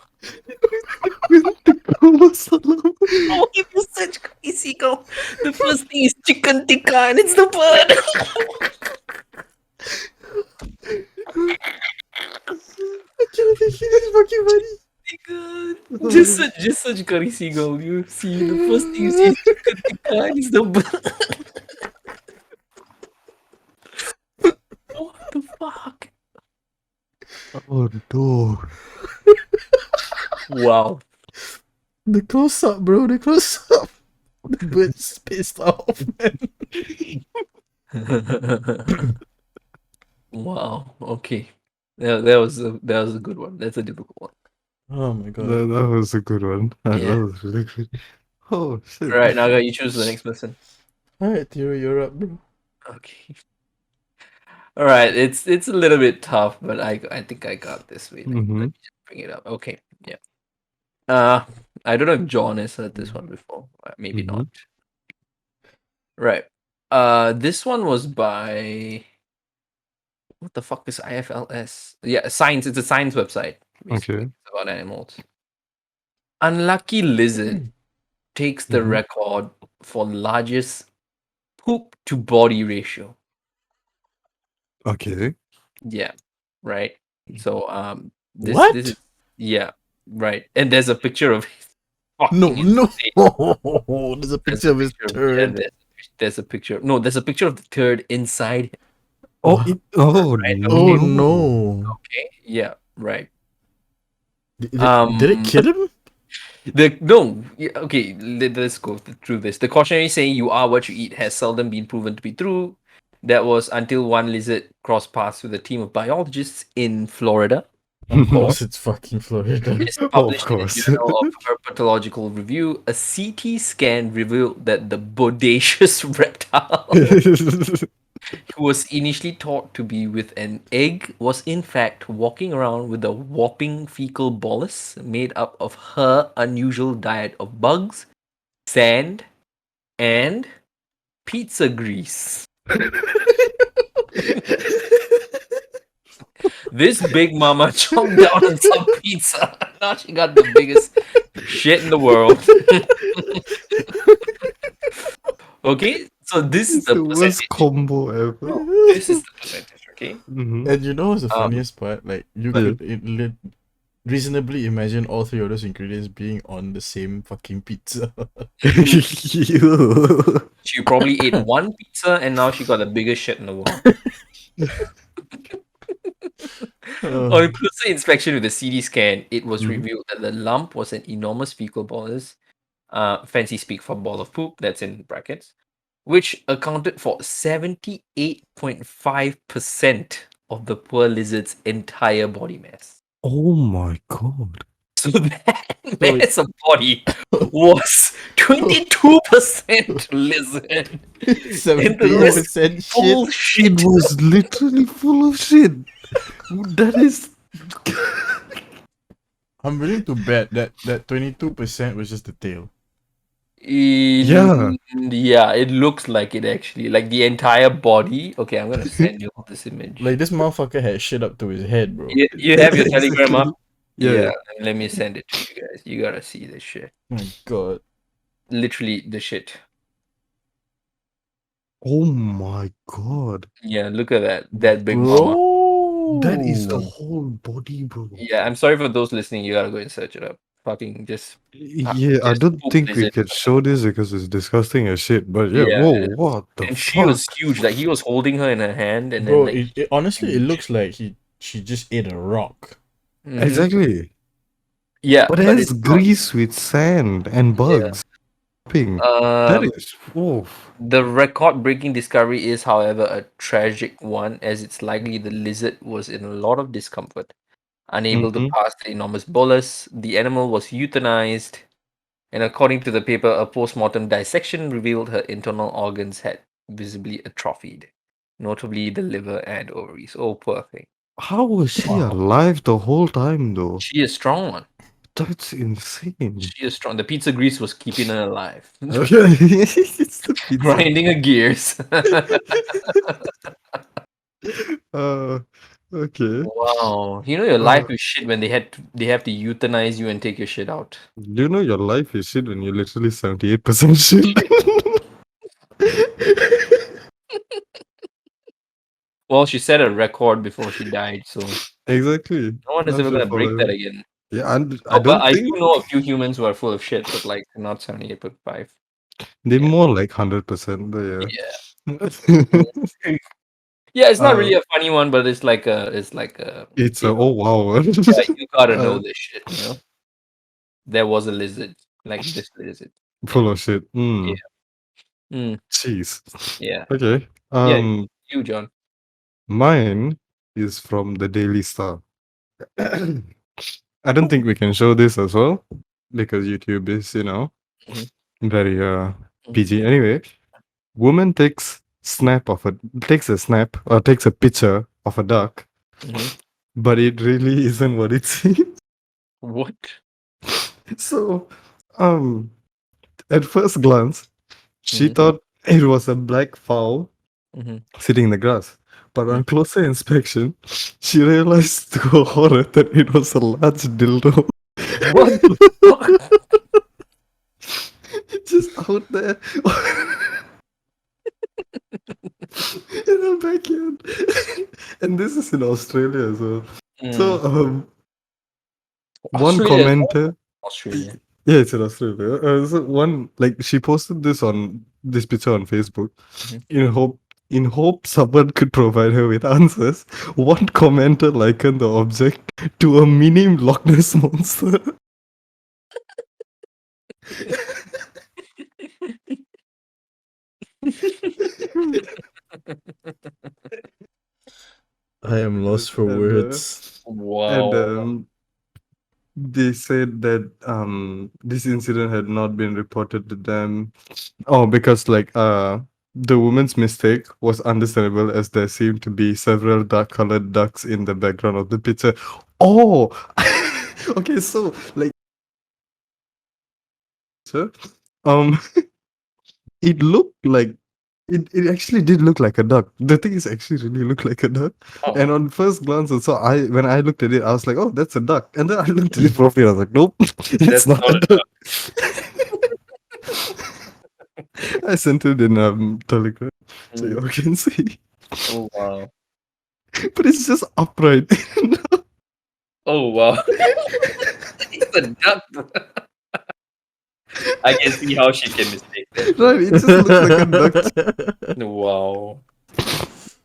Oh, If you search curry seagull, the first thing is chicken tikka and it's the bird. I can't take it. It's fucking funny. God. Just search curry seagull. You see the first thing you see is chicken tikka and it's the bird. What the fuck? oh no. Wow. The close up, bro. The close up. The bird's pissed off, man. Wow. Okay. That was a good one. That's a difficult one. Oh my god. That was a good one. That Yeah. was really good. Oh shit. Right, Naga, you choose the next person. Alright, Tiro, you're up, bro. Okay. All right. It's a little bit tough, but I think I got this. Wait, let Mhm. me just bring it up. Okay. Yeah. I don't know if John has heard this one before. Maybe not. Right. This one was by what the fuck is IFLS? Yeah, science. It's a science website. Basically. Okay. It's about animals. Unlucky lizard takes the Mhm. record for largest poop to body ratio. Okay. Yeah, right. So this What? is yeah, right. And there's a picture of No, fucking no. insane. There's a There's picture a of his picture of turd. there's a picture. No, there's a picture of the turd inside him. Oh, oh Right. Oh Okay. no. no. Okay. Yeah. Right. Did it Um. kill him? The no. Yeah, okay. Let's go through this. The cautionary saying "you are what you eat" has seldom been proven to be true. That was until one lizard crossed paths with a team of biologists in Florida. Of Of course. course, it's fucking Florida. It's Oh, of published in a course. journal of herpetological review. A CT scan revealed that the bodacious reptile, who was initially thought to be with an egg, was in fact walking around with a whopping fecal bolus made up of her unusual diet of bugs, sand, and pizza grease. This big mama chomped down on some pizza. Now she got the biggest shit in the world. Okay, so this is It's the the worst percentage. combo ever. No, this is the percentage. Okay. Mm-hmm. And you know what's the Um, funniest part? Like, you Yeah. could reasonably imagine all three of those ingredients being on the same fucking pizza. Ew. she probably ate one pizza and now she got the biggest shit in the world. On a closer inspection with the CD scan, it was Mhm. revealed that the lump was an enormous fecal bolus, fancy speak for ball of poop, that's in brackets, which accounted for 78.5% of the poor lizard's entire body mass. Oh my god. So that So mass of body was 22% lizard and the rest 78% shit. full shit. It was literally full of shit. That is. I'm willing to bet that 22% was just the tail. Yeah. Yeah, it looks like it actually. Like the entire body. Okay, I'm gonna send you this image. Like, this motherfucker had shit up to his head, bro. You have your Telegram up? Yeah. Yeah, let me send it to you guys. You gotta see this shit. My god. Literally the shit. Oh my god. Yeah, look at that. That big mama. Bro. That is the whole body, bro. Yeah, I'm sorry for those listening. You gotta go and search it up. Fucking just Yeah, I just don't poop think we lizard. can show this because it's disgusting as shit. But yeah, Yeah, whoa, what the and she fuck? was huge. Like he was holding her in her hand, and Bro, then like honestly, it huge. looks like she just ate a rock. Mhm. Exactly. Yeah, But it has it's not. grease with sand and bugs. Ping. That is. Oh. The record-breaking discovery is, however, a tragic one, as it's likely the lizard was in a lot of discomfort. Unable to Mhm. pass the enormous bolus, the animal was euthanized, and according to the paper, a post-mortem dissection revealed her internal organs had visibly atrophied, notably the liver and ovaries. Oh, poor thing. How was she Wow. alive the whole time, though? She is strong one. That's insane. She is strong. The pizza grease was keeping her alive. It's the pizza. Grinding her gears. Okay. Wow. You know your life is shit when they have to euthanize you and take your shit out. Do you know your life is shit when you're literally 78% shit? Well, she set a record before she died, so Exactly. no one is Now ever she'll gonna break follow that you. again. Yeah, and I Oh, but don't I do think know a few humans who are full of shit, but like not 78.5. they're Yeah. more like 100%, but Yeah. yeah. Yeah, it's not really Uh, a funny one, but it's like a it's a you know, oh wow. yeah, you gotta know Uh, this shit, you know. There was a lizard, like this lizard. full of shit. Yeah. Mm, Jeez. yeah. Okay. Yeah, you, John. Mine is from the Daily Star. I don't think we can show this as well because YouTube is, Mhm. very PG. Anyway, woman takes a snap or takes a picture of a duck, Mhm. but it really isn't what it seems. What? So, at first glance, she Mhm. thought it was a black fowl Mhm. sitting in the grass. But on Mhm. closer inspection, she realized to her horror that it was a large dildo. What the fuck? just out there in our backyard. And this is in Australia as well. So one Australia as well? commenter, Australia. yeah, it's in Australia. So one, like, she posted this picture on Facebook Mhm. in hope someone could provide her with answers. One commenter likened the object to a mini Loch Ness monster. I am lost for And, words. and Wow. they said that this incident had not been reported to them. Oh, because like the woman's mistake was understandable as there seemed to be several dark colored ducks in the background of the picture. Oh, okay, so like, so, um, it looked like it actually did look like a duck. The thing is actually really looked like a duck. And Oh, on first glance, so when I looked at it, I was like, oh, that's a duck. And then I looked at it properly, I was like, nope, it's that's not not a a duck. duck. I sent it in Telegram so you Mm. all can see. Oh wow. But it's just upright. Oh wow. It's a duck. I can see how she can mistake that. Right, it just looks like a duck. Wow.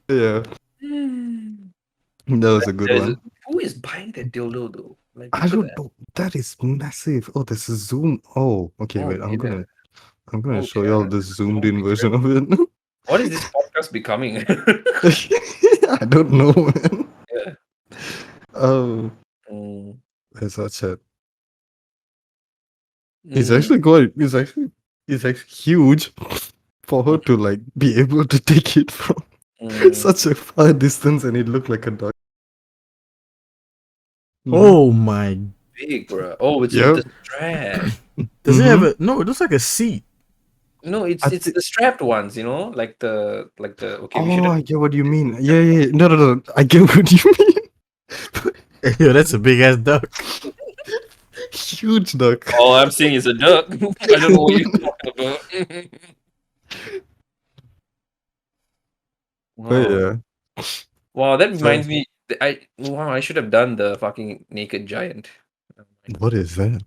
Yeah, that was a good one. Who is buying that dildo though? Like, I look at don't that. know. That is massive. Oh, there's a zoom. Oh, okay, Oh, wait. I'm yeah. gonna Oh, show yeah. y'all the zoomed in version of it. What is this podcast becoming? I don't know, man. Yeah. Oh, Mm. that's such a. Mm. It's actually huge for her to like be able to take it from Mm. such a far distance, and it looked like a duck. Oh my! Big, bro. Oh, it's Yep. with the strap. Does it have a? No, it looks like a seat. No, I it's thi- the strapped ones, you know, like the okay. We Oh, shouldn't. I get what you mean. Yeah, yeah. No. I get what you mean. Yo, that's a big ass duck. Huge duck. All I'm seeing is a duck. I don't know what you're talking about. But Wow. yeah. Wow, that So, reminds me. I should have done the fucking naked giant. Never mind. what is that?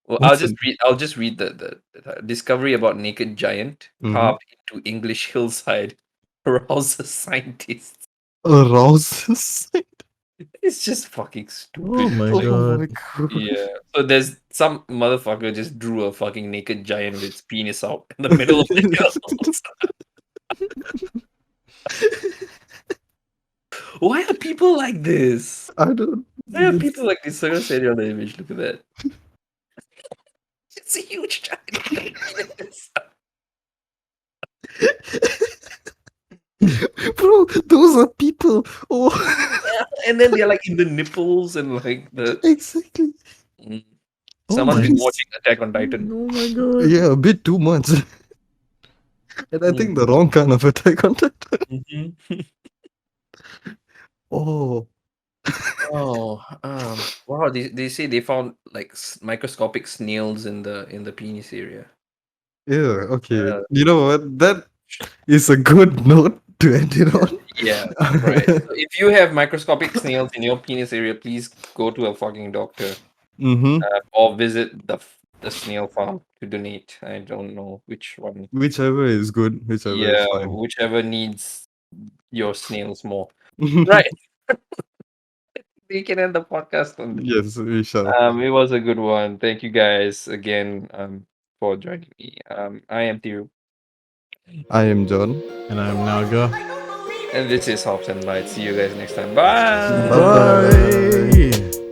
Well, What's an I'll just read the discovery about naked giant Mhm. carved into English hillside arouses scientists. Arouses? It's just fucking Oh stupid. my Oh god! my god. Yeah. So there's some motherfucker just drew a fucking naked giant with its penis out in the middle of the hills. Why are people like this? I don't. Why are people like this? So I'm gonna say it on the image. Look at that. It's a huge giant with a penis. Bro, those are people. Oh, And then they're like in the nipples and like the. exactly. Mm. Oh Someone's my! been watching Attack on Titan. Oh my god! Yeah, a bit too much. And I think the wrong kind of attack on Titan. Mhm. Oh, Oh, wow! They say they found like microscopic snails in the penis area. yeah, okay. Uh, You know what? That is a good note to end it on. Yeah, right. So if you have microscopic snails in your penis area, please go to a fucking doctor Mm-hmm. or visit the snail farm to donate. I don't know which one. Whichever is good, whichever is Yeah, fine. whichever needs your snails more. Right. We can end the podcast on this. Yes, we shall. It was a good one. Thank you guys again for joining me. I am Thiru, I am John. And I'm Naga. and this is Hops and Bytes. See you guys next time. Bye. Bye bye. Bye.